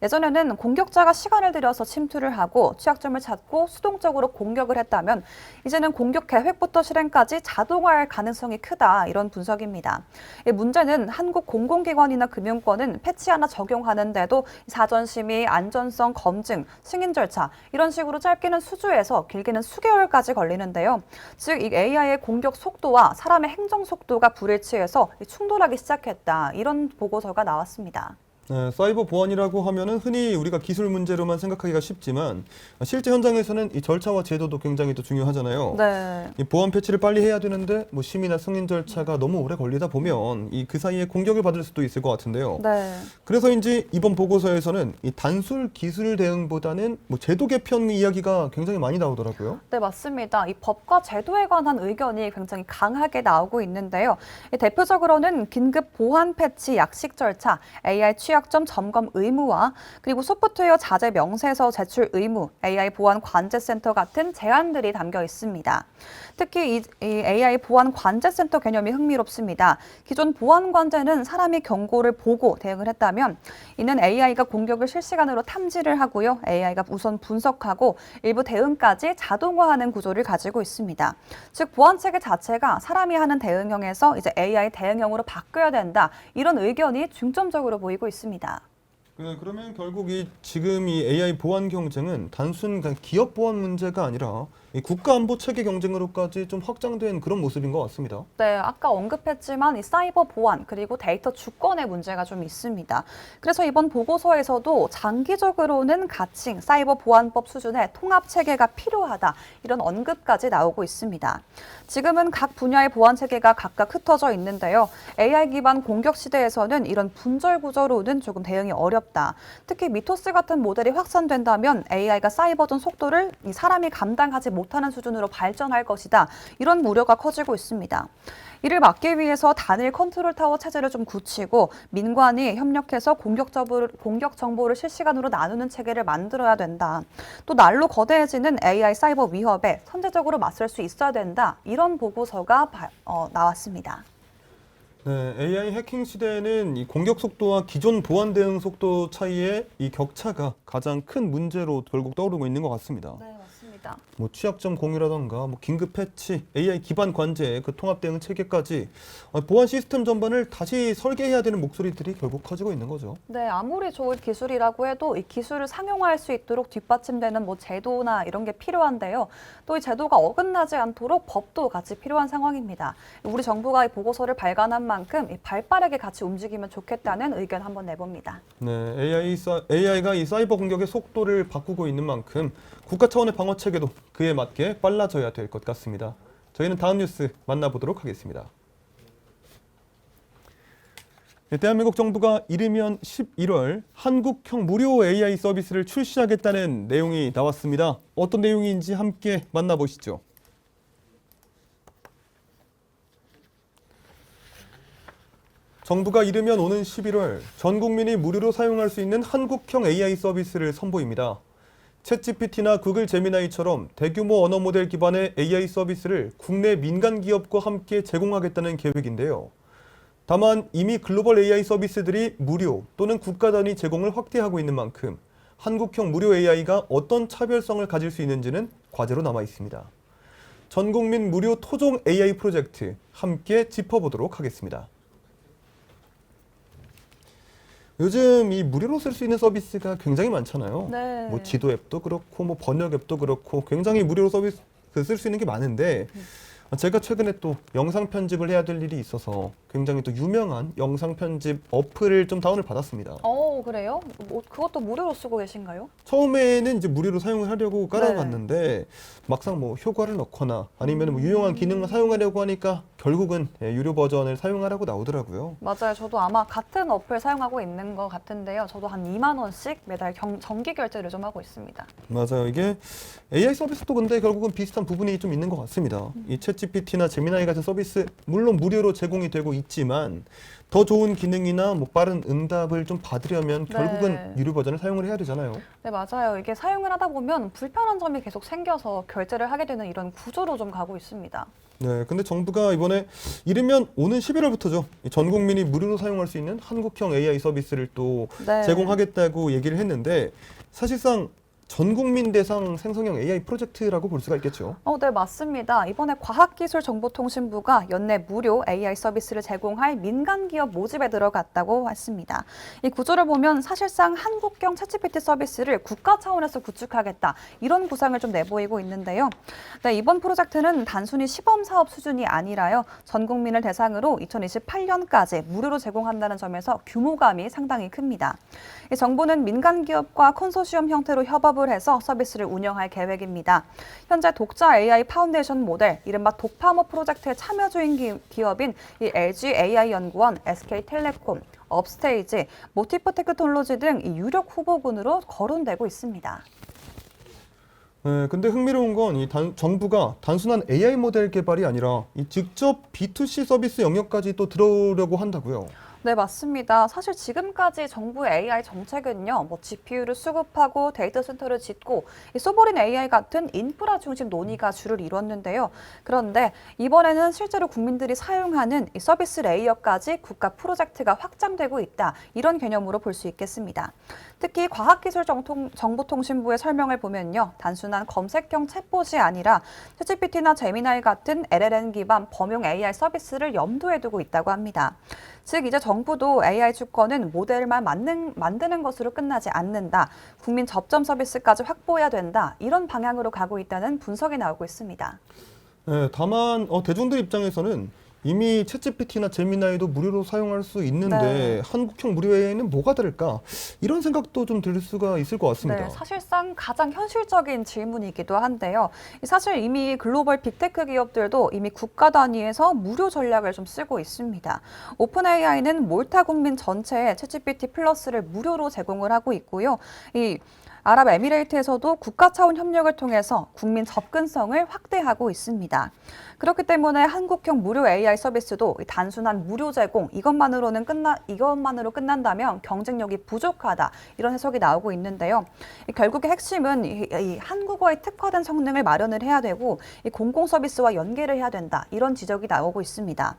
예전에는 공격자가 시간을 들여서 침투를 하고 취약점을 찾고 수동적으로 공격을 했다면 이제는 공격 계획부터 실행까지 자동화할 가능성이 크다. 있다. 이런 분석입니다. 이 문제는 한국 공공기관이나 금융권은 패치 하나 적용하는데도 사전 심의, 안전성 검증, 승인 절차 이런 식으로 짧게는 수주에서 길게는 수개월까지 걸리는데요. 즉, 이 AI의 공격 속도와 사람의 행정 속도가 불일치해서 충돌하기 시작했다. 이런 보고서가 나왔습니다. 네, 사이버 보안이라고 하면은 흔히 우리가 기술 문제로만 생각하기가 쉽지만 실제 현장에서는 이 절차와 제도도 굉장히 또 중요하잖아요. 네. 이 보안 패치를 빨리 해야 되는데 뭐 심의나 승인 절차가 너무 오래 걸리다 보면 이 그 사이에 공격을 받을 수도 있을 것 같은데요. 네. 그래서인지 이번 보고서에서는 이 단술 기술 대응보다는 뭐 제도 개편 이야기가 굉장히 많이 나오더라고요. 네, 맞습니다. 이 법과 제도에 관한 의견이 굉장히 강하게 나오고 있는데요. 대표적으로는 긴급 보안 패치 약식 절차, AI 취약점 점검 의무화, 그리고 소프트웨어 자재 명세서 제출 의무, AI 보안 관제센터 같은 제안들이 담겨 있습니다. 특히 이 AI 보안 관제센터 개념이 흥미롭습니다. 기존 보안 관제는 사람이 경고를 보고 대응을 했다면 이는 AI가 공격을 실시간으로 탐지를 하고요. AI가 우선 분석하고 일부 대응까지 자동화하는 구조를 가지고 있습니다. 즉 보안 체계 자체가 사람이 하는 대응형에서 이제 AI 대응형으로 바뀌어야 된다. 이런 의견이 중점적으로 보이고 있습니다. 그러면 결국 지금 이 AI 보안 경쟁은 단순 그냥 기업 보안 문제가 아니라 이 국가 안보 체계 경쟁으로까지 좀 확장된 그런 모습인 것 같습니다. 네, 아까 언급했지만 이 사이버 보안 그리고 데이터 주권의 문제가 좀 있습니다. 그래서 이번 보고서에서도 장기적으로는 가칭 사이버 보안법 수준의 통합 체계가 필요하다 이런 언급까지 나오고 있습니다. 지금은 각 분야의 보안 체계가 각각 흩어져 있는데요. AI 기반 공격 시대에서는 이런 분절 구조로는 조금 대응이 어렵다. 특히 미토스 같은 모델이 확산된다면 AI가 사이버전 속도를 이 사람이 감당하지 못하는 수준으로 발전할 것이다. 이런 우려가 커지고 있습니다. 이를 막기 위해서 단일 컨트롤 타워 체제를 좀 굳히고 민관이 협력해서 공격 정보를 실시간으로 나누는 체계를 만들어야 된다. 또 날로 거대해지는 AI 사이버 위협에 선제적으로 맞설 수 있어야 된다. 이런 보고서가 나왔습니다. 네, AI 해킹 시대에는 이 공격 속도와 기존 보안 대응 속도 차이의 이 격차가 가장 큰 문제로 결국 떠오르고 있는 것 같습니다. 네, 맞습니다. 뭐 취약점 공유라던가 뭐 긴급 패치, AI 기반 관제, 그 통합 대응 체계까지 보안 시스템 전반을 다시 설계해야 되는 목소리들이 결국 커지고 있는 거죠. 네, 아무리 좋은 기술이라고 해도 이 기술을 상용화할 수 있도록 뒷받침되는 뭐 제도나 이런 게 필요한데요. 또 이 제도가 어긋나지 않도록 법도 같이 필요한 상황입니다. 우리 정부가 이 보고서를 발간한 만큼 발빠르게 같이 움직이면 좋겠다는 의견 한번 내봅니다. 네, AI가 이 사이버 공격의 속도를 바꾸고 있는 만큼 국가 차원의 방어 체계도 그에 맞게 빨라져야 될 것 같습니다. 저희는 다음 뉴스 만나보도록 하겠습니다. 네, 대한민국 정부가 이르면 11월 한국형 무료 AI 서비스를 출시하겠다는 내용이 나왔습니다. 어떤 내용인지 함께 만나보시죠. 정부가 이르면 오는 11월 전 국민이 무료로 사용할 수 있는 한국형 AI 서비스를 선보입니다. 챗GPT나 구글 제미나이처럼 대규모 언어 모델 기반의 AI 서비스를 국내 민간 기업과 함께 제공하겠다는 계획인데요. 다만 이미 글로벌 AI 서비스들이 무료 또는 국가 단위 제공을 확대하고 있는 만큼 한국형 무료 AI가 어떤 차별성을 가질 수 있는지는 과제로 남아 있습니다. 전 국민 무료 토종 AI 프로젝트 함께 짚어보도록 하겠습니다. 요즘 이 무료로 쓸 수 있는 서비스가 굉장히 많잖아요. 네. 뭐 지도 앱도 그렇고 뭐 번역 앱도 그렇고 굉장히 무료로 서비스 쓸 수 있는 게 많은데 제가 최근에 또 영상 편집을 해야 될 일이 있어서 굉장히 또 유명한 영상 편집 어플을 좀 다운을 받았습니다. 그래요? 그것도 무료로 쓰고 계신가요? 처음에는 이제 무료로 사용을 하려고 깔아봤는데 막상 뭐 효과를 넣거나 아니면 뭐 유용한 기능을 사용하려고 하니까 결국은 유료 버전을 사용하라고 나오더라고요. 맞아요. 저도 아마 같은 어플 사용하고 있는 것 같은데요. 저도 한 2만 원씩 매달 정기 결제를 좀 하고 있습니다. 맞아요. 이게 AI 서비스도 근데 결국은 비슷한 부분이 좀 있는 것 같습니다. 이 챗GPT나 제미나이 같은 서비스 물론 무료로 제공이 되고 있지만 더 좋은 기능이나 뭐 빠른 응답을 좀 받으려면 결국은 유료 버전을 사용을 해야 되잖아요. 네, 맞아요. 이게 사용을 하다 보면 불편한 점이 계속 생겨서 결제를 하게 되는 이런 구조로 좀 가고 있습니다. 네, 근데 정부가 이번에 이르면 오는 11월부터죠. 전 국민이 무료로 사용할 수 있는 한국형 AI 서비스를 또 제공하겠다고 얘기를 했는데 사실상 전 국민 대상 생성형 AI 프로젝트라고 볼 수가 있겠죠. 네, 맞습니다. 이번에 과학기술정보통신부가 연내 무료 AI 서비스를 제공할 민간 기업 모집에 들어갔다고 했습니다. 이 구조를 보면 사실상 한국형 챗GPT 서비스를 국가 차원에서 구축하겠다, 이런 구상을 좀 내보이고 있는데요. 네, 이번 프로젝트는 단순히 시범 사업 수준이 아니라요, 전 국민을 대상으로 2028년까지 무료로 제공한다는 점에서 규모감이 상당히 큽니다. 이 정부는 민간 기업과 컨소시엄 형태로 협업을 해서 서비스를 운영할 계획입니다. 현재 독자 AI 파운데이션 모델, 이른바 독파모 프로젝트의 참여 중인 기업인 이 LG AI 연구원, SK텔레콤, 업스테이지, 모티프 테크놀로지 등 이 유력 후보군으로 거론되고 있습니다. 네, 근데 흥미로운 건 정부가 단순한 AI 모델 개발이 아니라 직접 B2C 서비스 영역까지 또 들어오려고 한다고요. 네, 맞습니다. 사실 지금까지 정부의 AI 정책은요, GPU를 수급하고 데이터 센터를 짓고 이 소버린 AI 같은 인프라 중심 논의가 주를 이뤘는데요. 그런데 이번에는 실제로 국민들이 사용하는 이 서비스 레이어까지 국가 프로젝트가 확장되고 있다, 이런 개념으로 볼 수 있겠습니다. 특히 과학기술정보통신부의 설명을 보면요, 단순한 검색형 챗봇이 아니라 챗GPT나 제미나이 같은 LLM 기반 범용 AI 서비스를 염두에 두고 있다고 합니다. 즉 이제 정부도 AI 주권은 모델만 만드는 것으로 끝나지 않는다, 국민 접점 서비스까지 확보해야 된다, 이런 방향으로 가고 있다는 분석이 나오고 있습니다. 네, 다만 대중들 입장에서는 이미 챗GPT나 제미나이도 무료로 사용할 수 있는데 네. 한국형 무료 AI는 뭐가 다를까? 이런 생각도 좀 들 수가 있을 것 같습니다. 네, 사실상 가장 현실적인 질문이기도 한데요. 사실 이미 글로벌 빅테크 기업들도 이미 국가 단위에서 무료 전략을 좀 쓰고 있습니다. 오픈 AI는 몰타 국민 전체에 챗GPT 플러스를 무료로 제공을 하고 있고요. 이 아랍에미레이트에서도 국가 차원 협력을 통해서 국민 접근성을 확대하고 있습니다. 그렇기 때문에 한국형 무료 AI 서비스도 단순한 무료 제공, 이것만으로 끝난다면 경쟁력이 부족하다, 이런 해석이 나오고 있는데요. 결국의 핵심은 이 한국어에 특화된 성능을 마련을 해야 되고 이 공공 서비스와 연계를 해야 된다, 이런 지적이 나오고 있습니다.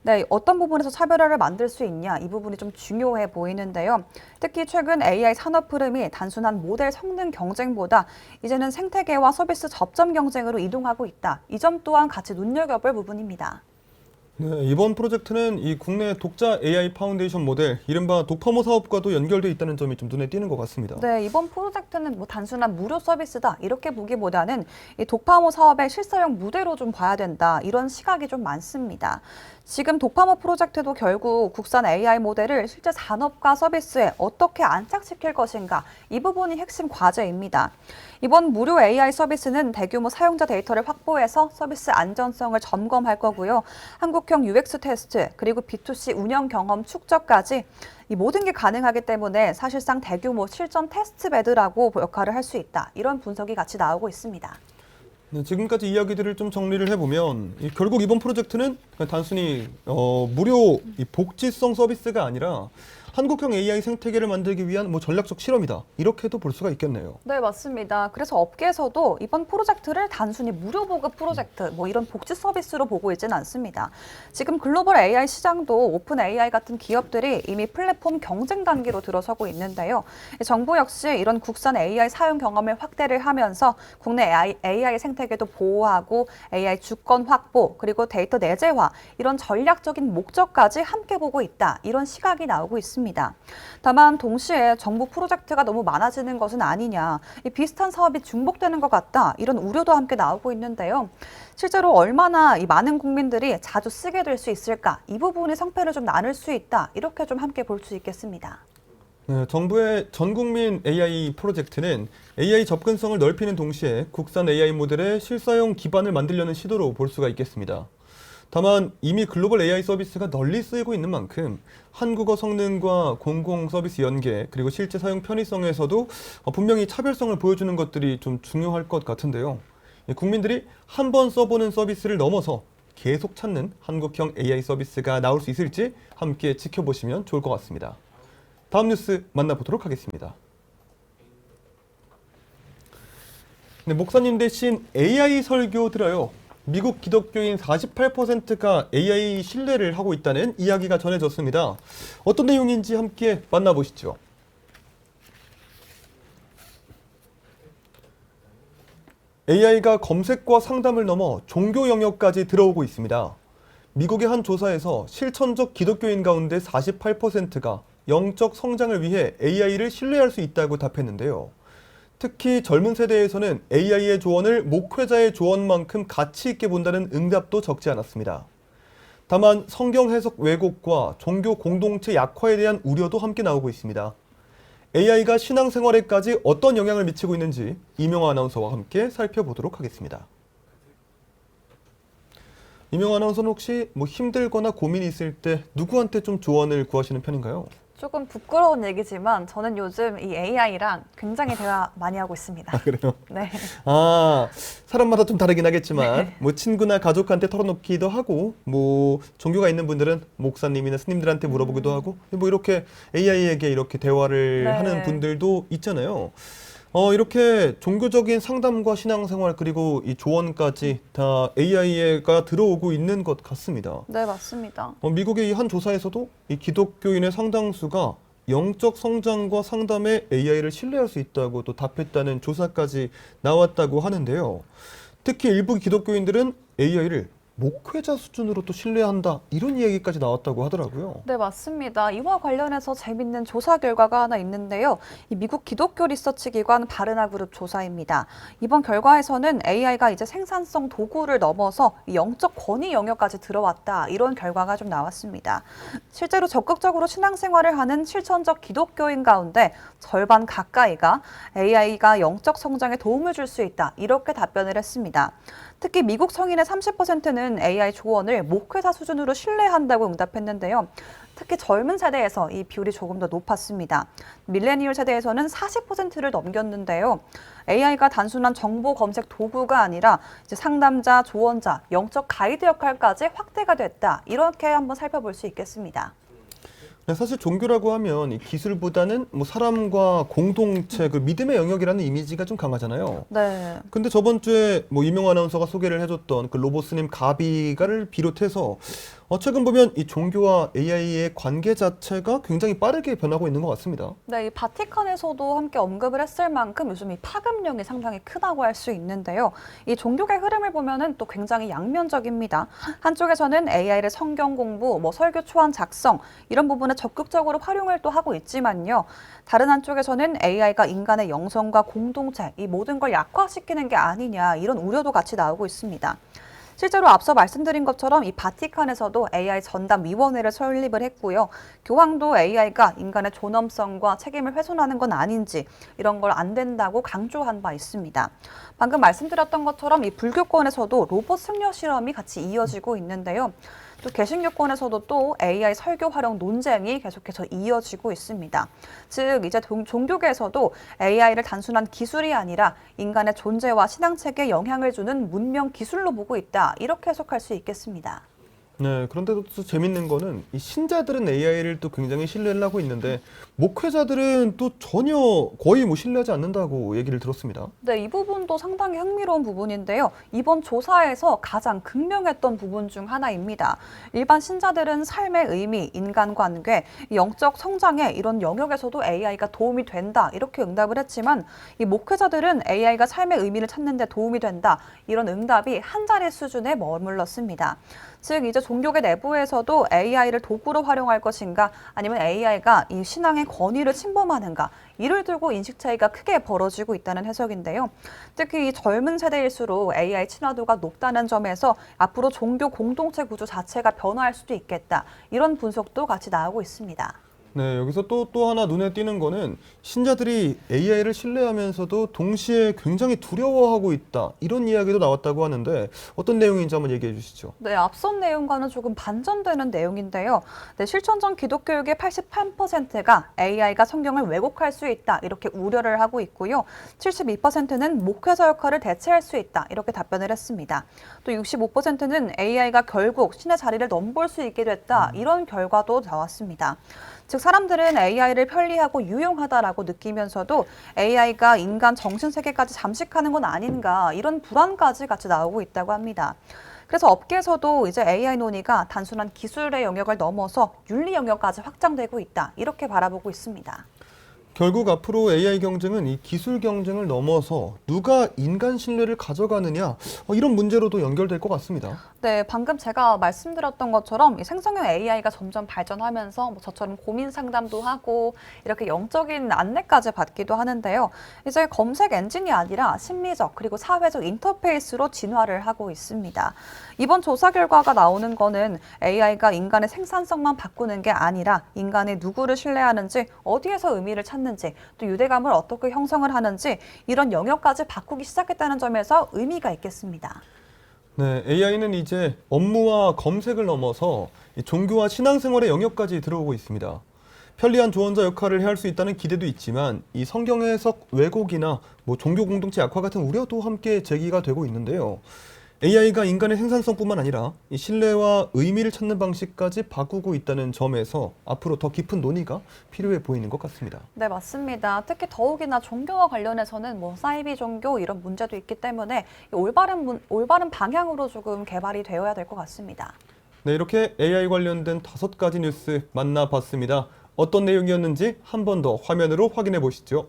네, 어떤 부분에서 차별화를 만들 수 있냐, 이 부분이 좀 중요해 보이는데요. 특히 최근 AI 산업 흐름이 단순한 모델 성능 경쟁보다 이제는 생태계와 서비스 접점 경쟁으로 이동하고 있다, 이 점 또한 같이 눈여겨볼 부분입니다. 네, 이번 프로젝트는 이 국내 독자 AI 파운데이션 모델, 이른바 독파모 사업과도 연결돼 있다는 점이 좀 눈에 띄는 것 같습니다. 네, 이번 프로젝트는 단순한 무료 서비스다, 이렇게 보기보다는 이 독파모 사업의 실사용 무대로 좀 봐야 된다, 이런 시각이 좀 많습니다. 지금 독파모 프로젝트도 결국 국산 AI 모델을 실제 산업과 서비스에 어떻게 안착시킬 것인가, 이 부분이 핵심 과제입니다. 이번 무료 AI 서비스는 대규모 사용자 데이터를 확보해서 서비스 안전성을 점검할 거고요. 한국형 UX 테스트, 그리고 B2C 운영 경험 축적까지 이 모든 게 가능하기 때문에 사실상 대규모 실전 테스트베드라고 역할을 할 수 있다, 이런 분석이 같이 나오고 있습니다. 네, 지금까지 이야기들을 좀 정리를 해보면 결국 이번 프로젝트는 단순히 무료 복지성 서비스가 아니라 한국형 AI 생태계를 만들기 위한 전략적 실험이다, 이렇게도 볼 수가 있겠네요. 네, 맞습니다. 그래서 업계에서도 이번 프로젝트를 단순히 무료 보급 프로젝트, 이런 복지 서비스로 보고 있지는 않습니다. 지금 글로벌 AI 시장도 오픈 AI 같은 기업들이 이미 플랫폼 경쟁 단계로 들어서고 있는데요. 정부 역시 이런 국산 AI 사용 경험을 확대를 하면서 국내 AI 생태계도 보호하고 AI 주권 확보, 그리고 데이터 내재화, 이런 전략적인 목적까지 함께 보고 있다, 이런 시각이 나오고 있습니다. 다만 동시에 정부 프로젝트가 너무 많아지는 것은 아니냐, 이 비슷한 사업이 중복되는 것 같다, 이런 우려도 함께 나오고 있는데요. 실제로 얼마나 이 많은 국민들이 자주 쓰게 될 수 있을까, 이 부분이 성패를 좀 나눌 수 있다, 이렇게 좀 함께 볼 수 있겠습니다. 네, 정부의 전국민 AI 프로젝트는 AI 접근성을 넓히는 동시에 국산 AI 모델의 실사용 기반을 만들려는 시도로 볼 수가 있겠습니다. 다만 이미 글로벌 AI 서비스가 널리 쓰이고 있는 만큼 한국어 성능과 공공 서비스 연계, 그리고 실제 사용 편의성에서도 분명히 차별성을 보여주는 것들이 좀 중요할 것 같은데요. 국민들이 한 번 써보는 서비스를 넘어서 계속 찾는 한국형 AI 서비스가 나올 수 있을지 함께 지켜보시면 좋을 것 같습니다. 다음 뉴스 만나보도록 하겠습니다. 네, 목사님 대신 AI 설교 들어요. 미국 기독교인 48%가 AI 신뢰를 하고 있다는 이야기가 전해졌습니다. 어떤 내용인지 함께 만나보시죠. AI가 검색과 상담을 넘어 종교 영역까지 들어오고 있습니다. 미국의 한 조사에서 실천적 기독교인 가운데 48%가 영적 성장을 위해 AI를 신뢰할 수 있다고 답했는데요. 특히 젊은 세대에서는 AI의 조언을 목회자의 조언만큼 가치 있게 본다는 응답도 적지 않았습니다. 다만 성경 해석 왜곡과 종교 공동체 약화에 대한 우려도 함께 나오고 있습니다. AI가 신앙생활에까지 어떤 영향을 미치고 있는지 이명화 아나운서와 함께 살펴보도록 하겠습니다. 이명화 아나운서는 혹시 힘들거나 고민이 있을 때 누구한테 좀 조언을 구하시는 편인가요? 조금 부끄러운 얘기지만 저는 요즘 이 AI랑 굉장히 대화 많이 하고 있습니다. 그래요? 네. 사람마다 좀 다르긴 하겠지만 네. 친구나 가족한테 털어놓기도 하고 종교가 있는 분들은 목사님이나 스님들한테 물어보기도 하고 이렇게 AI에게 이렇게 대화를 네. 하는 분들도 있잖아요. 이렇게 종교적인 상담과 신앙생활 그리고 이 조언까지 다 AI가 들어오고 있는 것 같습니다. 네, 맞습니다. 미국의 이 한 조사에서도 이 기독교인의 상당수가 영적 성장과 상담에 AI를 신뢰할 수 있다고 또 답했다는 조사까지 나왔다고 하는데요. 특히 일부 기독교인들은 AI를 목회자 수준으로 또 신뢰한다 이런 얘기까지 나왔다고 하더라고요. 네, 맞습니다. 이와 관련해서 재밌는 조사 결과가 하나 있는데요. 이 미국 기독교 리서치 기관 바르나 그룹 조사입니다. 이번 결과에서는 AI가 이제 생산성 도구를 넘어서 이 영적 권위 영역까지 들어왔다. 이런 결과가 좀 나왔습니다. 실제로 적극적으로 신앙생활을 하는 실천적 기독교인 가운데 절반 가까이가 AI가 영적 성장에 도움을 줄 수 있다. 이렇게 답변을 했습니다. 특히 미국 성인의 30%는 AI 조언을 목회자 수준으로 신뢰한다고 응답했는데요. 특히 젊은 세대에서 이 비율이 조금 더 높았습니다. 밀레니얼 세대에서는 40%를 넘겼는데요. AI가 단순한 정보 검색 도구가 아니라 이제 상담자, 조언자, 영적 가이드 역할까지 확대가 됐다. 이렇게 한번 살펴볼 수 있겠습니다. 사실 종교라고 하면 이 기술보다는 사람과 공동체, 그 믿음의 영역이라는 이미지가 좀 강하잖아요. 네. 근데 저번 주에 이명화 아나운서가 소개를 해줬던 그 로봇스님 가비가를 비롯해서 최근 보면 이 종교와 AI의 관계 자체가 굉장히 빠르게 변하고 있는 것 같습니다. 네, 이 바티칸에서도 함께 언급을 했을 만큼 요즘 이 파급력이 상당히 크다고 할 수 있는데요. 이 종교계 흐름을 보면은 또 굉장히 양면적입니다. 한쪽에서는 AI를 성경 공부, 설교 초안 작성 이런 부분에 적극적으로 활용을 또 하고 있지만요. 다른 한쪽에서는 AI가 인간의 영성과 공동체 이 모든 걸 약화시키는 게 아니냐 이런 우려도 같이 나오고 있습니다. 실제로 앞서 말씀드린 것처럼 이 바티칸에서도 AI 전담위원회를 설립을 했고요. 교황도 AI가 인간의 존엄성과 책임을 훼손하는 건 아닌지 이런 걸 안 된다고 강조한 바 있습니다. 방금 말씀드렸던 것처럼 이 불교권에서도 로봇 승려 실험이 같이 이어지고 있는데요. 또 개신교권에서도 또 AI 설교 활용 논쟁이 계속해서 이어지고 있습니다. 즉 이제 종교계에서도 AI를 단순한 기술이 아니라 인간의 존재와 신앙체계에 영향을 주는 문명 기술로 보고 있다. 이렇게 해석할 수 있겠습니다. 네, 그런데도 또 재밌는 거는 이 신자들은 AI를 또 굉장히 신뢰를 하고 있는데 목회자들은 또 전혀 거의 신뢰하지 않는다고 얘기를 들었습니다. 네, 이 부분도 상당히 흥미로운 부분인데요. 이번 조사에서 가장 극명했던 부분 중 하나입니다. 일반 신자들은 삶의 의미, 인간관계, 영적 성장에 이런 영역에서도 AI가 도움이 된다 이렇게 응답을 했지만 이 목회자들은 AI가 삶의 의미를 찾는 데 도움이 된다 이런 응답이 한 자리 수준에 머물렀습니다. 즉 이제 종교계 내부에서도 AI를 도구로 활용할 것인가 아니면 AI가 이 신앙의 권위를 침범하는가 이를 두고 인식 차이가 크게 벌어지고 있다는 해석인데요. 특히 이 젊은 세대일수록 AI 친화도가 높다는 점에서 앞으로 종교 공동체 구조 자체가 변화할 수도 있겠다 이런 분석도 같이 나오고 있습니다. 네, 여기서 또 하나 눈에 띄는 거는 신자들이 AI를 신뢰하면서도 동시에 굉장히 두려워하고 있다. 이런 이야기도 나왔다고 하는데 어떤 내용인지 한번 얘기해 주시죠. 네, 앞선 내용과는 조금 반전되는 내용인데요. 네, 실천적 기독교육의 88%가 AI가 성경을 왜곡할 수 있다. 이렇게 우려를 하고 있고요. 72%는 목회자 역할을 대체할 수 있다. 이렇게 답변을 했습니다. 또 65%는 AI가 결국 신의 자리를 넘볼 수 있게 됐다. 이런 결과도 나왔습니다. 즉 사람들은 AI를 편리하고 유용하다라고 느끼면서도 AI가 인간 정신세계까지 잠식하는 건 아닌가 이런 불안까지 같이 나오고 있다고 합니다. 그래서 업계에서도 이제 AI 논의가 단순한 기술의 영역을 넘어서 윤리 영역까지 확장되고 있다 이렇게 바라보고 있습니다. 결국 앞으로 AI 경쟁은 이 기술 경쟁을 넘어서 누가 인간 신뢰를 가져가느냐 이런 문제로도 연결될 것 같습니다. 네, 방금 제가 말씀드렸던 것처럼 이 생성형 AI가 점점 발전하면서 뭐 저처럼 고민 상담도 하고 이렇게 영적인 안내까지 받기도 하는데요. 이제 검색 엔진이 아니라 심리적 그리고 사회적 인터페이스로 진화를 하고 있습니다. 이번 조사 결과가 나오는 거는 AI가 인간의 생산성만 바꾸는 게 아니라 인간이 누구를 신뢰하는지, 어디에서 의미를 찾는지, 또 유대감을 어떻게 형성을 하는지 이런 영역까지 바꾸기 시작했다는 점에서 의미가 있겠습니다. 네, AI는 이제 업무와 검색을 넘어서 이 종교와 신앙생활의 영역까지 들어오고 있습니다. 편리한 조언자 역할을 할 수 있다는 기대도 있지만 이 성경 해석 왜곡이나 종교 공동체 약화 같은 우려도 함께 제기가 되고 있는데요. AI가 인간의 생산성뿐만 아니라 이 신뢰와 의미를 찾는 방식까지 바꾸고 있다는 점에서 앞으로 더 깊은 논의가 필요해 보이는 것 같습니다. 네, 맞습니다. 특히 더욱이나 종교와 관련해서는 뭐 사이비 종교 이런 문제도 있기 때문에 이 올바른 방향으로 조금 개발이 되어야 될 것 같습니다. 네, 이렇게 AI 관련된 5가지 뉴스 만나봤습니다. 어떤 내용이었는지 한 번 더 화면으로 확인해 보시죠.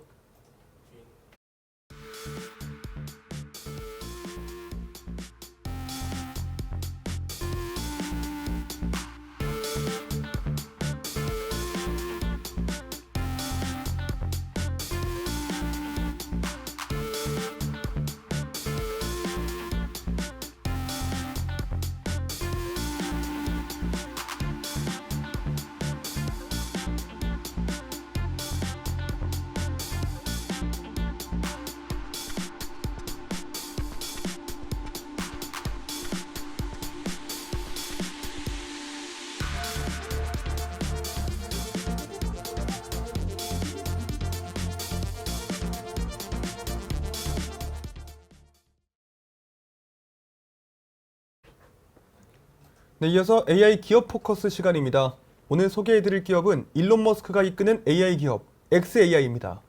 네, 이어서 AI 기업 포커스 시간입니다. 오늘 소개해드릴 기업은 일론 머스크가 이끄는 AI 기업 xAI입니다.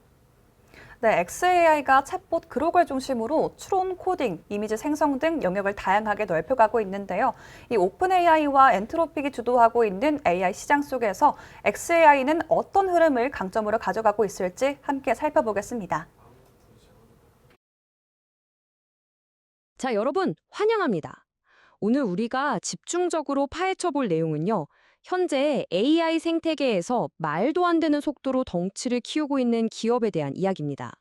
네, xAI가 챗봇 그룹을 중심으로 추론 코딩, 이미지 생성 등 영역을 다양하게 넓혀가고 있는데요. 이 오픈 AI와 엔트로픽이 주도하고 있는 AI 시장 속에서 xAI는 어떤 흐름을 강점으로 가져가고 있을지 함께 살펴보겠습니다. 자, 여러분 환영합니다. 오늘 우리가 집중적으로 파헤쳐 볼 내용은요. 현재 AI 생태계에서 말도 안 되는 속도로 덩치를 키우고 있는 기업에 대한 이야기입니다.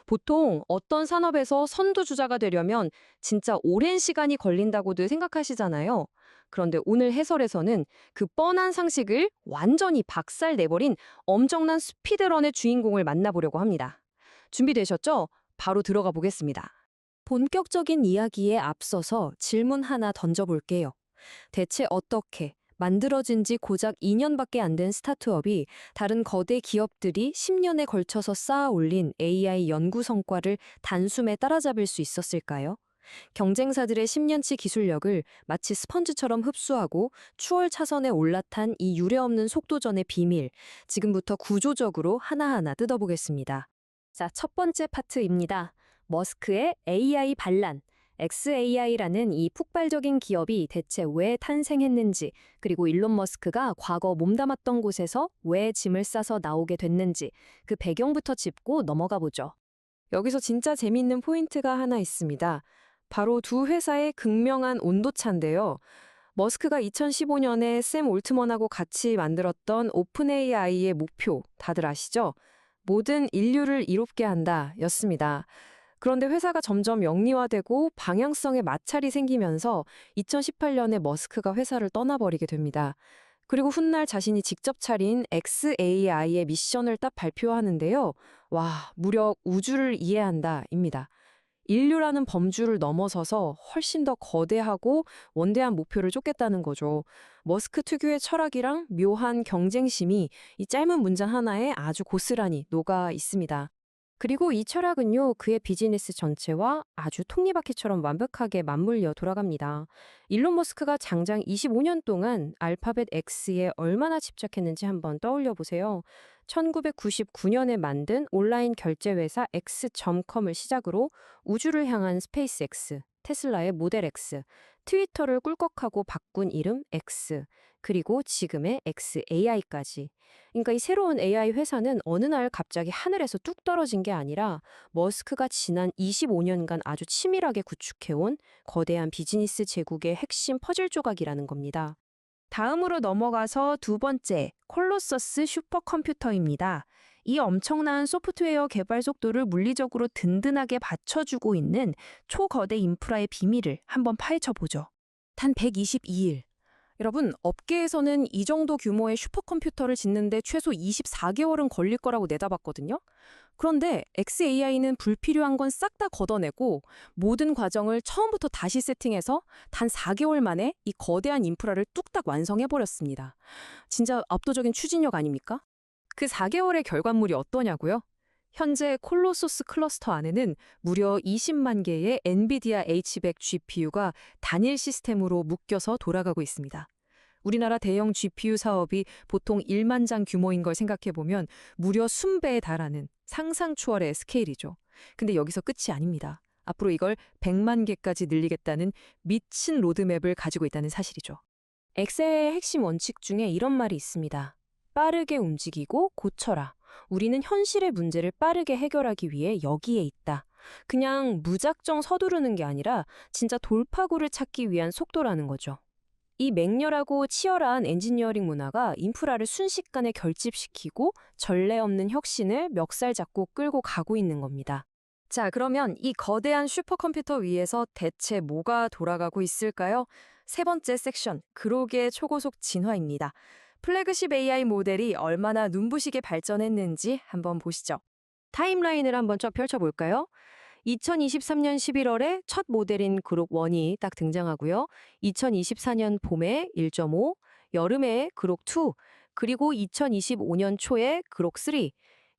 보통 어떤 산업에서 선두주자가 되려면 진짜 오랜 시간이 걸린다고들 생각하시잖아요. 그런데 오늘 해설에서는 그 뻔한 상식을 완전히 박살내버린 엄청난 스피드런의 주인공을 만나보려고 합니다. 준비되셨죠? 바로 들어가 보겠습니다. 본격적인 이야기에 앞서서 질문 하나 던져볼게요. 대체 어떻게 만들어진 지 고작 2년밖에 안 된 스타트업이 다른 거대 기업들이 10년에 걸쳐서 쌓아 올린 AI 연구 성과를 단숨에 따라잡을 수 있었을까요? 경쟁사들의 10년치 기술력을 마치 스펀지처럼 흡수하고 추월 차선에 올라탄 이 유례없는 속도전의 비밀, 지금부터 구조적으로 하나하나 뜯어보겠습니다. 자, 첫 번째 파트입니다. 머스크의 AI 반란, xAI라는 이 폭발적인 기업이 대체 왜 탄생했는지, 그리고 일론 머스크가 과거 몸담았던 곳에서 왜 짐을 싸서 나오게 됐는지 그 배경부터 짚고 넘어가 보죠. 여기서 진짜 재미있는 포인트가 하나 있습니다. 바로 두 회사의 극명한 온도차인데요. 머스크가 2015년에 샘 올트먼하고 같이 만들었던 오픈 AI의 목표, 다들 아시죠? 모든 인류를 이롭게 한다 였습니다. 그런데 회사가 점점 영리화되고 방향성에 마찰이 생기면서 2018년에 머스크가 회사를 떠나버리게 됩니다. 그리고 훗날 자신이 직접 차린 xAI의 미션을 딱 발표하는데요. 와, 무려 우주를 이해한다입니다. 인류라는 범주를 넘어서서 훨씬 더 거대하고 원대한 목표를 쫓겠다는 거죠. 머스크 특유의 철학이랑 묘한 경쟁심이 이 짧은 문장 하나에 아주 고스란히 녹아 있습니다. 그리고 이 철학은요, 그의 비즈니스 전체와 아주 톱니바퀴처럼 완벽하게 맞물려 돌아갑니다. 일론 머스크가 장장 25년 동안 알파벳 X에 얼마나 집착했는지 한번 떠올려 보세요. 1999년에 만든 온라인 결제 회사 X.com을 시작으로 우주를 향한 스페이스X, 테슬라의 모델 X, 트위터를 꿀꺽하고 바꾼 이름 X, 그리고 지금의 XAI까지. 그러니까 이 새로운 AI 회사는 어느 날 갑자기 하늘에서 뚝 떨어진 게 아니라 머스크가 지난 25년간 아주 치밀하게 구축해온 거대한 비즈니스 제국의 핵심 퍼즐 조각이라는 겁니다. 다음으로 넘어가서 두 번째, 콜로서스 슈퍼컴퓨터입니다. 이 엄청난 소프트웨어 개발 속도를 물리적으로 든든하게 받쳐주고 있는 초거대 인프라의 비밀을 한번 파헤쳐 보죠. 단 122일. 여러분, 업계에서는 이 정도 규모의 슈퍼컴퓨터를 짓는데 최소 24개월은 걸릴 거라고 내다봤거든요. 그런데 XAI는 불필요한 건 싹 다 걷어내고 모든 과정을 처음부터 다시 세팅해서 단 4개월 만에 이 거대한 인프라를 뚝딱 완성해버렸습니다. 진짜 압도적인 추진력 아닙니까? 그 4개월의 결과물이 어떠냐고요? 현재 콜로소스 클러스터 안에는 무려 20만 개의 엔비디아 H100 GPU가 단일 시스템으로 묶여서 돌아가고 있습니다. 우리나라 대형 GPU 사업이 보통 1만 장 규모인 걸 생각해보면 무려 순배에 달하는 상상 초월의 스케일이죠. 근데 여기서 끝이 아닙니다. 앞으로 이걸 100만 개까지 늘리겠다는 미친 로드맵을 가지고 있다는 사실이죠. 엑셀의 핵심 원칙 중에 이런 말이 있습니다. 빠르게 움직이고 고쳐라. 우리는 현실의 문제를 빠르게 해결하기 위해 여기에 있다. 그냥 무작정 서두르는 게 아니라 진짜 돌파구를 찾기 위한 속도라는 거죠. 이 맹렬하고 치열한 엔지니어링 문화가 인프라를 순식간에 결집시키고 전례 없는 혁신을 멱살 잡고 끌고 가고 있는 겁니다. 자, 그러면 이 거대한 슈퍼컴퓨터 위에서 대체 뭐가 돌아가고 있을까요? 세 번째 섹션, 그로기의 초고속 진화입니다. 플래그십 AI 모델이 얼마나 눈부시게 발전했는지 한번 보시죠. 타임라인을 한번 쫙 펼쳐볼까요? 2023년 11월에 첫 모델인 그록 1이 딱 등장하고요. 2024년 봄에 1.5, 여름에 그록 2, 그리고 2025년 초에 그록 3,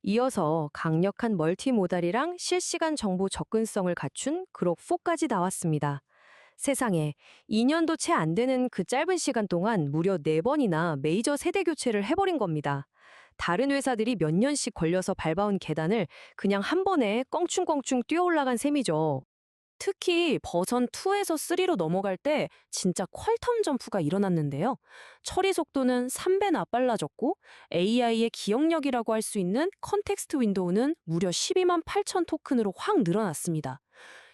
이어서 강력한 멀티모달이랑 실시간 정보 접근성을 갖춘 그록 4까지 나왔습니다. 세상에 2년도 채 안 되는 그 짧은 시간 동안 무려 4번이나 메이저 세대 교체를 해버린 겁니다. 다른 회사들이 몇 년씩 걸려서 밟아온 계단을 그냥 한 번에 껑충껑충 뛰어올라간 셈이죠. 특히 버전 2에서 3로 넘어갈 때 진짜 퀄텀 점프가 일어났는데요. 처리 속도는 3배나 빨라졌고 AI의 기억력이라고 할 수 있는 컨텍스트 윈도우는 무려 12만 8천 토큰으로 확 늘어났습니다.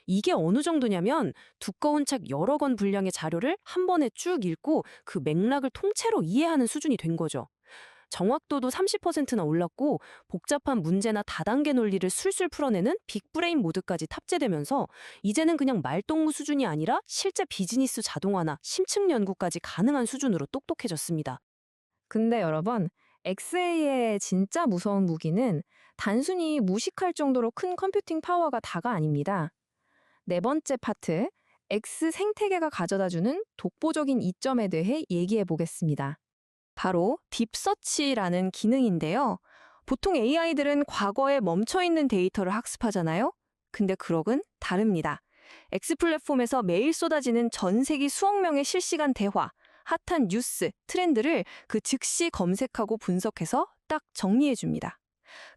이게 어느 정도냐면 두꺼운 책 여러 권 분량의 자료를 한 번에 쭉 읽고 그 맥락을 통째로 이해하는 수준이 된 거죠. 정확도도 30%나 올랐고 복잡한 문제나 다단계 논리를 술술 풀어내는 빅브레인 모드까지 탑재되면서 이제는 그냥 말동무 수준이 아니라 실제 비즈니스 자동화나 심층 연구까지 가능한 수준으로 똑똑해졌습니다. 근데 여러분, XA의 진짜 무서운 무기는 단순히 무식할 정도로 큰 컴퓨팅 파워가 다가 아닙니다. 네 번째 파트, X 생태계가 가져다주는 독보적인 이점에 대해 얘기해 보겠습니다. 바로 딥서치라는 기능인데요. 보통 AI들은 과거에 멈춰있는 데이터를 학습하잖아요. 근데 그록은 다릅니다. X 플랫폼에서 매일 쏟아지는 전 세계 수억 명의 실시간 대화, 핫한 뉴스, 트렌드를 그 즉시 검색하고 분석해서 딱 정리해줍니다.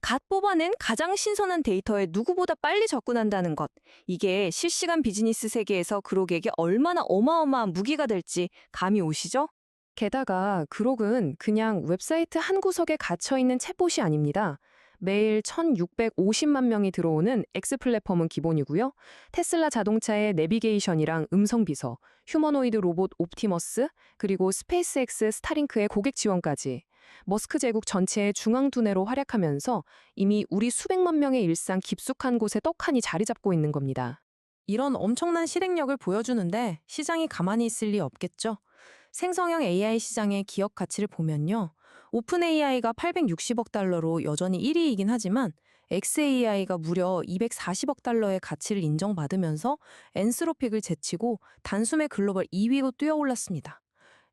갓 뽑아낸 가장 신선한 데이터에 누구보다 빨리 접근한다는 것. 이게 실시간 비즈니스 세계에서 그록에게 얼마나 어마어마한 무기가 될지 감이 오시죠? 게다가 그록은 그냥 웹사이트 한 구석에 갇혀있는 챗봇이 아닙니다. 매일 1,650만 명이 들어오는 X 플랫폼은 기본이고요. 테슬라 자동차의 내비게이션이랑 음성비서, 휴머노이드 로봇 옵티머스, 그리고 스페이스X 스타링크의 고객 지원까지 머스크 제국 전체의 중앙 두뇌로 활약하면서 이미 우리 수백만 명의 일상 깊숙한 곳에 떡하니 자리 잡고 있는 겁니다. 이런 엄청난 실행력을 보여주는데 시장이 가만히 있을 리 없겠죠. 생성형 AI 시장의 기업 가치를 보면요. 오픈 AI가 860억 달러로 여전히 1위이긴 하지만 XAI가 무려 240억 달러의 가치를 인정받으면서 엔스로픽을 제치고 단숨에 글로벌 2위로 뛰어올랐습니다.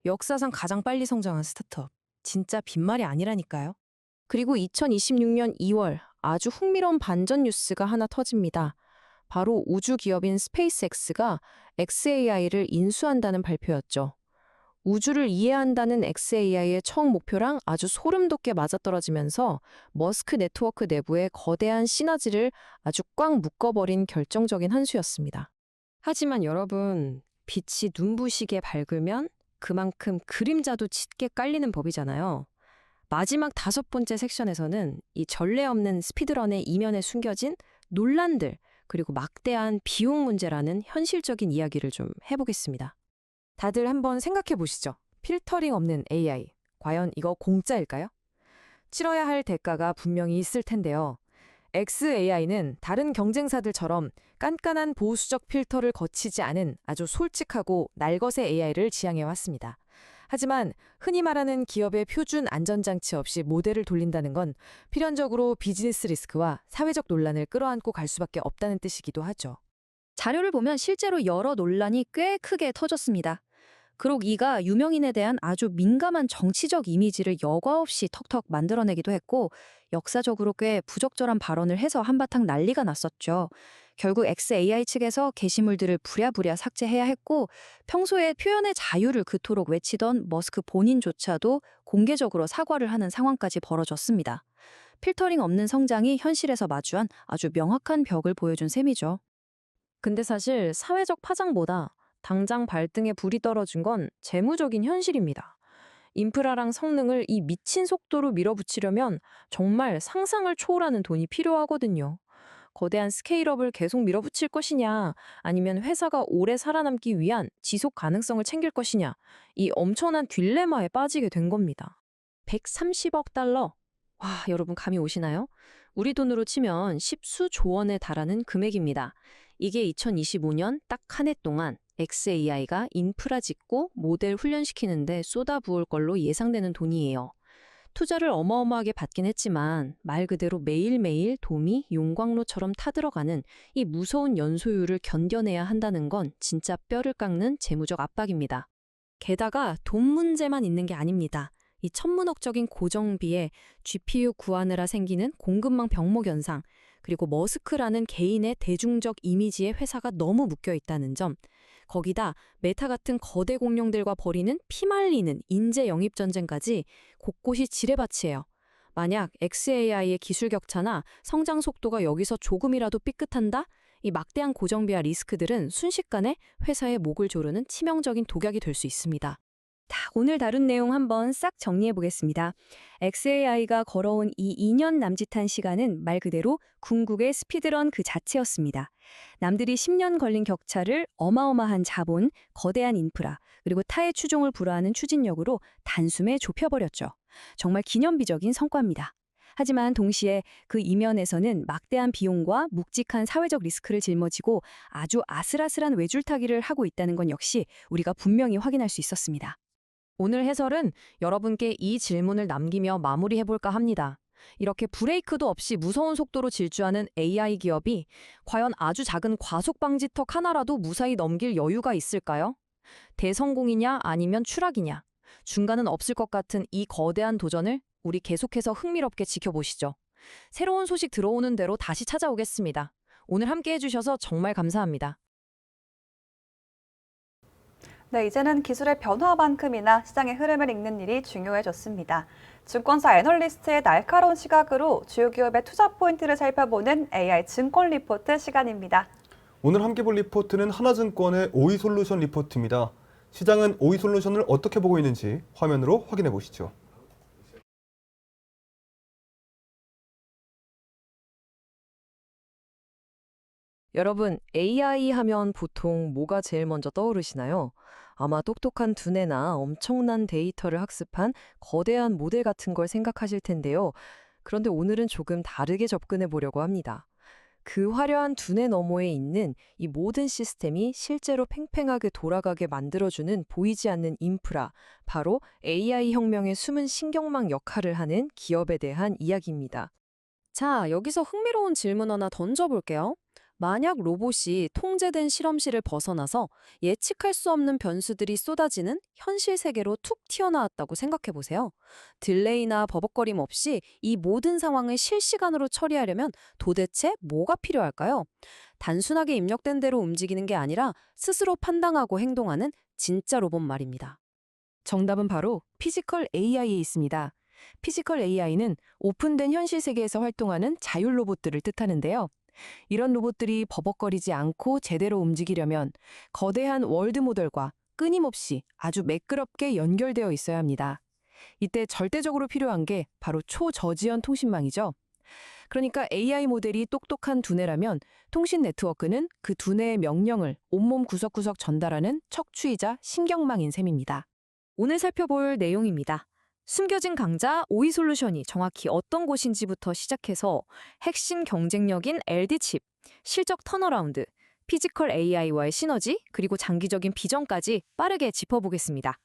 역사상 가장 빨리 성장한 스타트업. 진짜 빈말이 아니라니까요. 그리고 2026년 2월 아주 흥미로운 반전 뉴스가 하나 터집니다. 바로 우주 기업인 스페이스X가 XAI를 인수한다는 발표였죠. 우주를 이해한다는 XAI의 처음 목표랑 아주 소름 돋게 맞아떨어지면서 머스크 네트워크 내부의 거대한 시너지를 아주 꽉 묶어버린 결정적인 한 수였습니다. 하지만 여러분, 빛이 눈부시게 밝으면 그만큼 그림자도 짙게 깔리는 법이잖아요. 마지막 5번째 섹션에서는 이 전례 없는 스피드런의 이면에 숨겨진 논란들, 그리고 막대한 비용 문제라는 현실적인 이야기를 좀 해보겠습니다. 다들 한번 생각해 보시죠. 필터링 없는 AI. 과연 이거 공짜일까요? 치러야 할 대가가 분명히 있을 텐데요. XAI는 다른 경쟁사들처럼 깐깐한 보수적 필터를 거치지 않은 아주 솔직하고 날것의 AI를 지향해 왔습니다. 하지만 흔히 말하는 기업의 표준 안전장치 없이 모델을 돌린다는 건 필연적으로 비즈니스 리스크와 사회적 논란을 끌어안고 갈 수밖에 없다는 뜻이기도 하죠. 자료를 보면 실제로 여러 논란이 꽤 크게 터졌습니다. 그록 이가 유명인에 대한 아주 민감한 정치적 이미지를 여과 없이 턱턱 만들어내기도 했고 역사적으로 꽤 부적절한 발언을 해서 한바탕 난리가 났었죠. 결국 XAI 측에서 게시물들을 부랴부랴 삭제해야 했고 평소에 표현의 자유를 그토록 외치던 머스크 본인조차도 공개적으로 사과를 하는 상황까지 벌어졌습니다. 필터링 없는 성장이 현실에서 마주한 아주 명확한 벽을 보여준 셈이죠. 근데 사실 사회적 파장보다 당장 발등에 불이 떨어진 건 재무적인 현실입니다. 인프라랑 성능을 이 미친 속도로 밀어붙이려면 정말 상상을 초월하는 돈이 필요하거든요. 거대한 스케일업을 계속 밀어붙일 것이냐, 아니면 회사가 오래 살아남기 위한 지속 가능성을 챙길 것이냐, 이 엄청난 딜레마에 빠지게 된 겁니다. 130억 달러. 와, 여러분 감이 오시나요? 우리 돈으로 치면 십수조 원에 달하는 금액입니다. 이게 2025년 딱 한 해 동안 XAI가 인프라 짓고 모델 훈련시키는데 쏟아부을 걸로 예상되는 돈이에요. 투자를 어마어마하게 받긴 했지만 말 그대로 매일매일 도미, 용광로처럼 타들어가는 이 무서운 연소율을 견뎌내야 한다는 건 진짜 뼈를 깎는 재무적 압박입니다. 게다가 돈 문제만 있는 게 아닙니다. 이 천문학적인 고정비에 GPU 구하느라 생기는 공급망 병목 현상, 그리고 머스크라는 개인의 대중적 이미지에 회사가 너무 묶여 있다는 점, 거기다 메타 같은 거대 공룡들과 벌이는 피말리는 인재 영입 전쟁까지 곳곳이 지뢰밭이에요. 만약 XAI의 기술 격차나 성장 속도가 여기서 조금이라도 삐끗한다? 이 막대한 고정비와 리스크들은 순식간에 회사의 목을 조르는 치명적인 독약이 될 수 있습니다. 오늘 다룬 내용 한번 싹 정리해 보겠습니다. XAI가 걸어온 이 2년 남짓한 시간은 말 그대로 궁극의 스피드런 그 자체였습니다. 남들이 10년 걸린 격차를 어마어마한 자본, 거대한 인프라, 그리고 타의 추종을 불허하는 추진력으로 단숨에 좁혀버렸죠. 정말 기념비적인 성과입니다. 하지만 동시에 그 이면에서는 막대한 비용과 묵직한 사회적 리스크를 짊어지고 아주 아슬아슬한 외줄타기를 하고 있다는 건 역시 우리가 분명히 확인할 수 있었습니다. 오늘 해설은 여러분께 이 질문을 남기며 마무리해볼까 합니다. 이렇게 브레이크도 없이 무서운 속도로 질주하는 AI 기업이 과연 아주 작은 과속방지턱 하나라도 무사히 넘길 여유가 있을까요? 대성공이냐 아니면 추락이냐? 중간은 없을 것 같은 이 거대한 도전을 우리 계속해서 흥미롭게 지켜보시죠. 새로운 소식 들어오는 대로 다시 찾아오겠습니다. 오늘 함께 해주셔서 정말 감사합니다. 네, 이제는 기술의 변화만큼이나 시장의 흐름을 읽는 일이 중요해졌습니다. 증권사 애널리스트의 날카로운 시각으로 주요 기업의 투자 포인트를 살펴보는 AI 증권 리포트 시간입니다. 오늘 함께 볼 리포트는 하나증권의 오이솔루션 리포트입니다. 시장은 오이솔루션을 어떻게 보고 있는지 화면으로 확인해 보시죠. 여러분, AI 하면 보통 뭐가 제일 먼저 떠오르시나요? 아마 똑똑한 두뇌나 엄청난 데이터를 학습한 거대한 모델 같은 걸 생각하실 텐데요. 그런데 오늘은 조금 다르게 접근해 보려고 합니다. 그 화려한 두뇌 너머에 있는 이 모든 시스템이 실제로 팽팽하게 돌아가게 만들어주는 보이지 않는 인프라, 바로 AI 혁명의 숨은 신경망 역할을 하는 기업에 대한 이야기입니다. 자, 여기서 흥미로운 질문 하나 던져볼게요. 만약 로봇이 통제된 실험실을 벗어나서 예측할 수 없는 변수들이 쏟아지는 현실 세계로 툭 튀어나왔다고 생각해보세요. 딜레이나 버벅거림 없이 이 모든 상황을 실시간으로 처리하려면 도대체 뭐가 필요할까요? 단순하게 입력된 대로 움직이는 게 아니라 스스로 판단하고 행동하는 진짜 로봇 말입니다. 정답은 바로 피지컬 AI에 있습니다. 피지컬 AI는 오픈된 현실 세계에서 활동하는 자율 로봇들을 뜻하는데요. 이런 로봇들이 버벅거리지 않고 제대로 움직이려면 거대한 월드 모델과 끊임없이 아주 매끄럽게 연결되어 있어야 합니다. 이때 절대적으로 필요한 게 바로 초저지연 통신망이죠. 그러니까 AI 모델이 똑똑한 두뇌라면 통신 네트워크는 그 두뇌의 명령을 온몸 구석구석 전달하는 척추이자 신경망인 셈입니다. 오늘 살펴볼 내용입니다. 숨겨진 강자 오이 솔루션이 정확히 어떤 곳인지부터 시작해서 핵심 경쟁력인 LD 칩, 실적 턴어라운드, 피지컬 AI와의 시너지, 그리고 장기적인 비전까지 빠르게 짚어보겠습니다.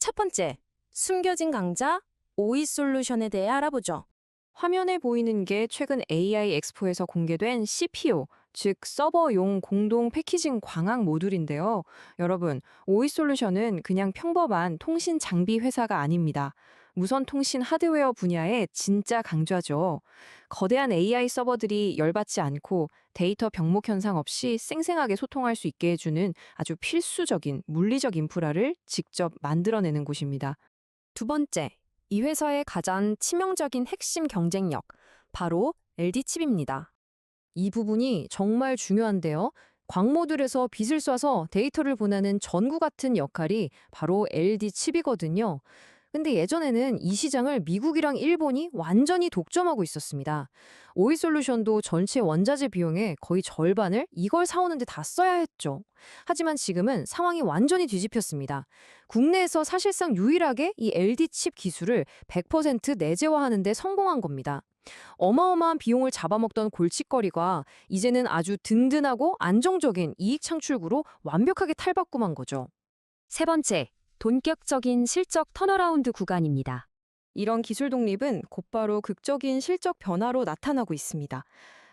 첫 번째, 숨겨진 강자 오이 솔루션에 대해 알아보죠. 화면에 보이는 게 최근 AI 엑스포에서 공개된 CPO, 즉 서버용 공동 패키징 광학 모듈인데요. 여러분, 오이솔루션은 그냥 평범한 통신 장비 회사가 아닙니다. 무선 통신 하드웨어 분야의 진짜 강좌죠. 거대한 AI 서버들이 열받지 않고 데이터 병목 현상 없이 쌩쌩하게 소통할 수 있게 해주는 아주 필수적인 물리적 인프라를 직접 만들어내는 곳입니다. 두 번째, 이 회사의 가장 치명적인 핵심 경쟁력, 바로 LD 칩입니다. 이 부분이 정말 중요한데요. 광모듈에서 빛을 쏴서 데이터를 보내는 전구 같은 역할이 바로 LD 칩이거든요. 근데 예전에는 이 시장을 미국이랑 일본이 완전히 독점하고 있었습니다. 오이솔루션도 전체 원자재 비용의 거의 절반을 이걸 사오는데 다 써야 했죠. 하지만 지금은 상황이 완전히 뒤집혔습니다. 국내에서 사실상 유일하게 이 LD 칩 기술을 100% 내재화하는 데 성공한 겁니다. 어마어마한 비용을 잡아먹던 골칫거리가 이제는 아주 든든하고 안정적인 이익 창출구로 완벽하게 탈바꿈한 거죠. 세 번째, 본격적인 실적 턴어라운드 구간입니다. 이런 기술 독립은 곧바로 극적인 실적 변화로 나타나고 있습니다.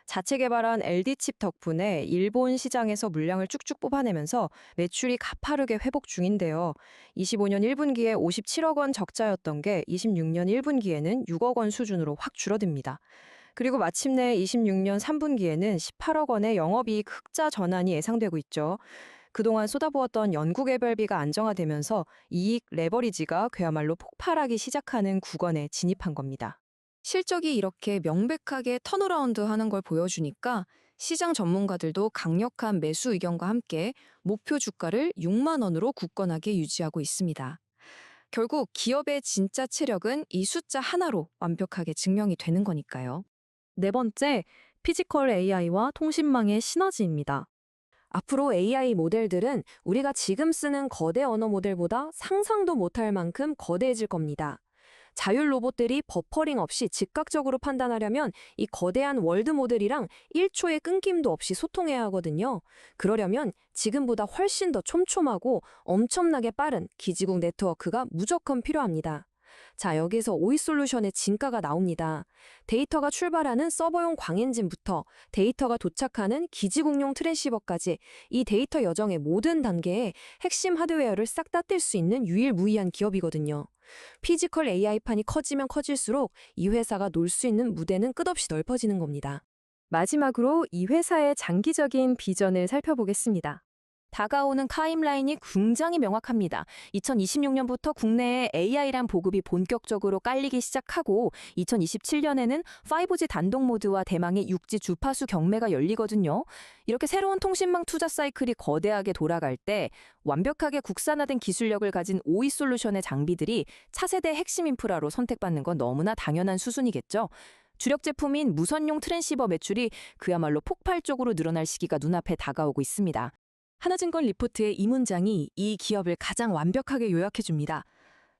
자체 개발한 LD 칩 덕분에 일본 시장에서 물량을 쭉쭉 뽑아내면서 매출이 가파르게 회복 중인데요. 25년 1분기에 57억 원 적자였던 게 26년 1분기에는 6억 원 수준으로 확 줄어듭니다. 그리고 마침내 26년 3분기에는 18억 원의 영업이익 흑자 전환이 예상되고 있죠. 그동안 쏟아부었던 연구개발비가 안정화되면서 이익 레버리지가 그야말로 폭발하기 시작하는 구간에 진입한 겁니다. 실적이 이렇게 명백하게 턴어라운드 하는 걸 보여주니까 시장 전문가들도 강력한 매수 의견과 함께 목표 주가를 6만 원으로 굳건하게 유지하고 있습니다. 결국 기업의 진짜 체력은 이 숫자 하나로 완벽하게 증명이 되는 거니까요. 네 번째, 피지컬 AI와 통신망의 시너지입니다. 앞으로 AI 모델들은 우리가 지금 쓰는 거대 언어 모델보다 상상도 못할 만큼 거대해질 겁니다. 자율 로봇들이 버퍼링 없이 즉각적으로 판단하려면 이 거대한 월드 모델이랑 1초의 끊김도 없이 소통해야 하거든요. 그러려면 지금보다 훨씬 더 촘촘하고 엄청나게 빠른 기지국 네트워크가 무조건 필요합니다. 자, 여기서 오이솔루션의 진가가 나옵니다. 데이터가 출발하는 서버용 광엔진부터 데이터가 도착하는 기지국용 트랜시버까지 이 데이터 여정의 모든 단계에 핵심 하드웨어를 싹 다 뗄 수 있는 유일무이한 기업이거든요. 피지컬 AI판이 커지면 커질수록 이 회사가 놀 수 있는 무대는 끝없이 넓어지는 겁니다. 마지막으로 이 회사의 장기적인 비전을 살펴보겠습니다. 다가오는 타임라인이 굉장히 명확합니다. 2026년부터 국내에 AI란 보급이 본격적으로 깔리기 시작하고 2027년에는 5G 단독 모드와 대망의 6G 주파수 경매가 열리거든요. 이렇게 새로운 통신망 투자 사이클이 거대하게 돌아갈 때 완벽하게 국산화된 기술력을 가진 오이솔루션의 장비들이 차세대 핵심 인프라로 선택받는 건 너무나 당연한 수순이겠죠. 주력 제품인 무선용 트랜시버 매출이 그야말로 폭발적으로 늘어날 시기가 눈앞에 다가오고 있습니다. 하나증권 리포트의 이 문장이 이 기업을 가장 완벽하게 요약해줍니다.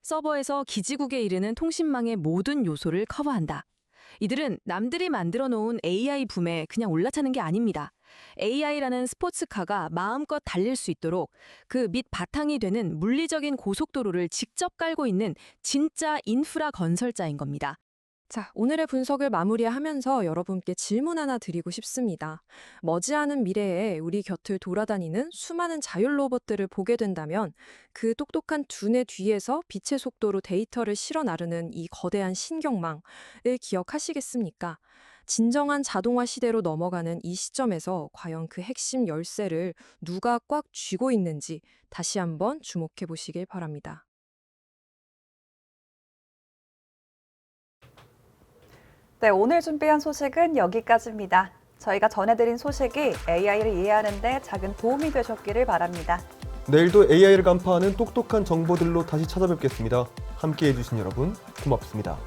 서버에서 기지국에 이르는 통신망의 모든 요소를 커버한다. 이들은 남들이 만들어 놓은 AI 붐에 그냥 올라타는 게 아닙니다. AI라는 스포츠카가 마음껏 달릴 수 있도록 그 밑 바탕이 되는 물리적인 고속도로를 직접 깔고 있는 진짜 인프라 건설자인 겁니다. 자, 오늘의 분석을 마무리하면서 여러분께 질문 하나 드리고 싶습니다. 머지않은 미래에 우리 곁을 돌아다니는 수많은 자율 로봇들을 보게 된다면 그 똑똑한 두뇌 뒤에서 빛의 속도로 데이터를 실어 나르는 이 거대한 신경망을 기억하시겠습니까? 진정한 자동화 시대로 넘어가는 이 시점에서 과연 그 핵심 열쇠를 누가 꽉 쥐고 있는지 다시 한번 주목해 보시길 바랍니다. 네, 오늘 준비한 소식은 여기까지입니다. 저희가 전해드린 소식이 AI를 이해하는 데 작은 도움이 되셨기를 바랍니다. 내일도 AI를 간파하는 똑똑한 정보들로 다시 찾아뵙겠습니다. 함께해 주신 여러분 고맙습니다.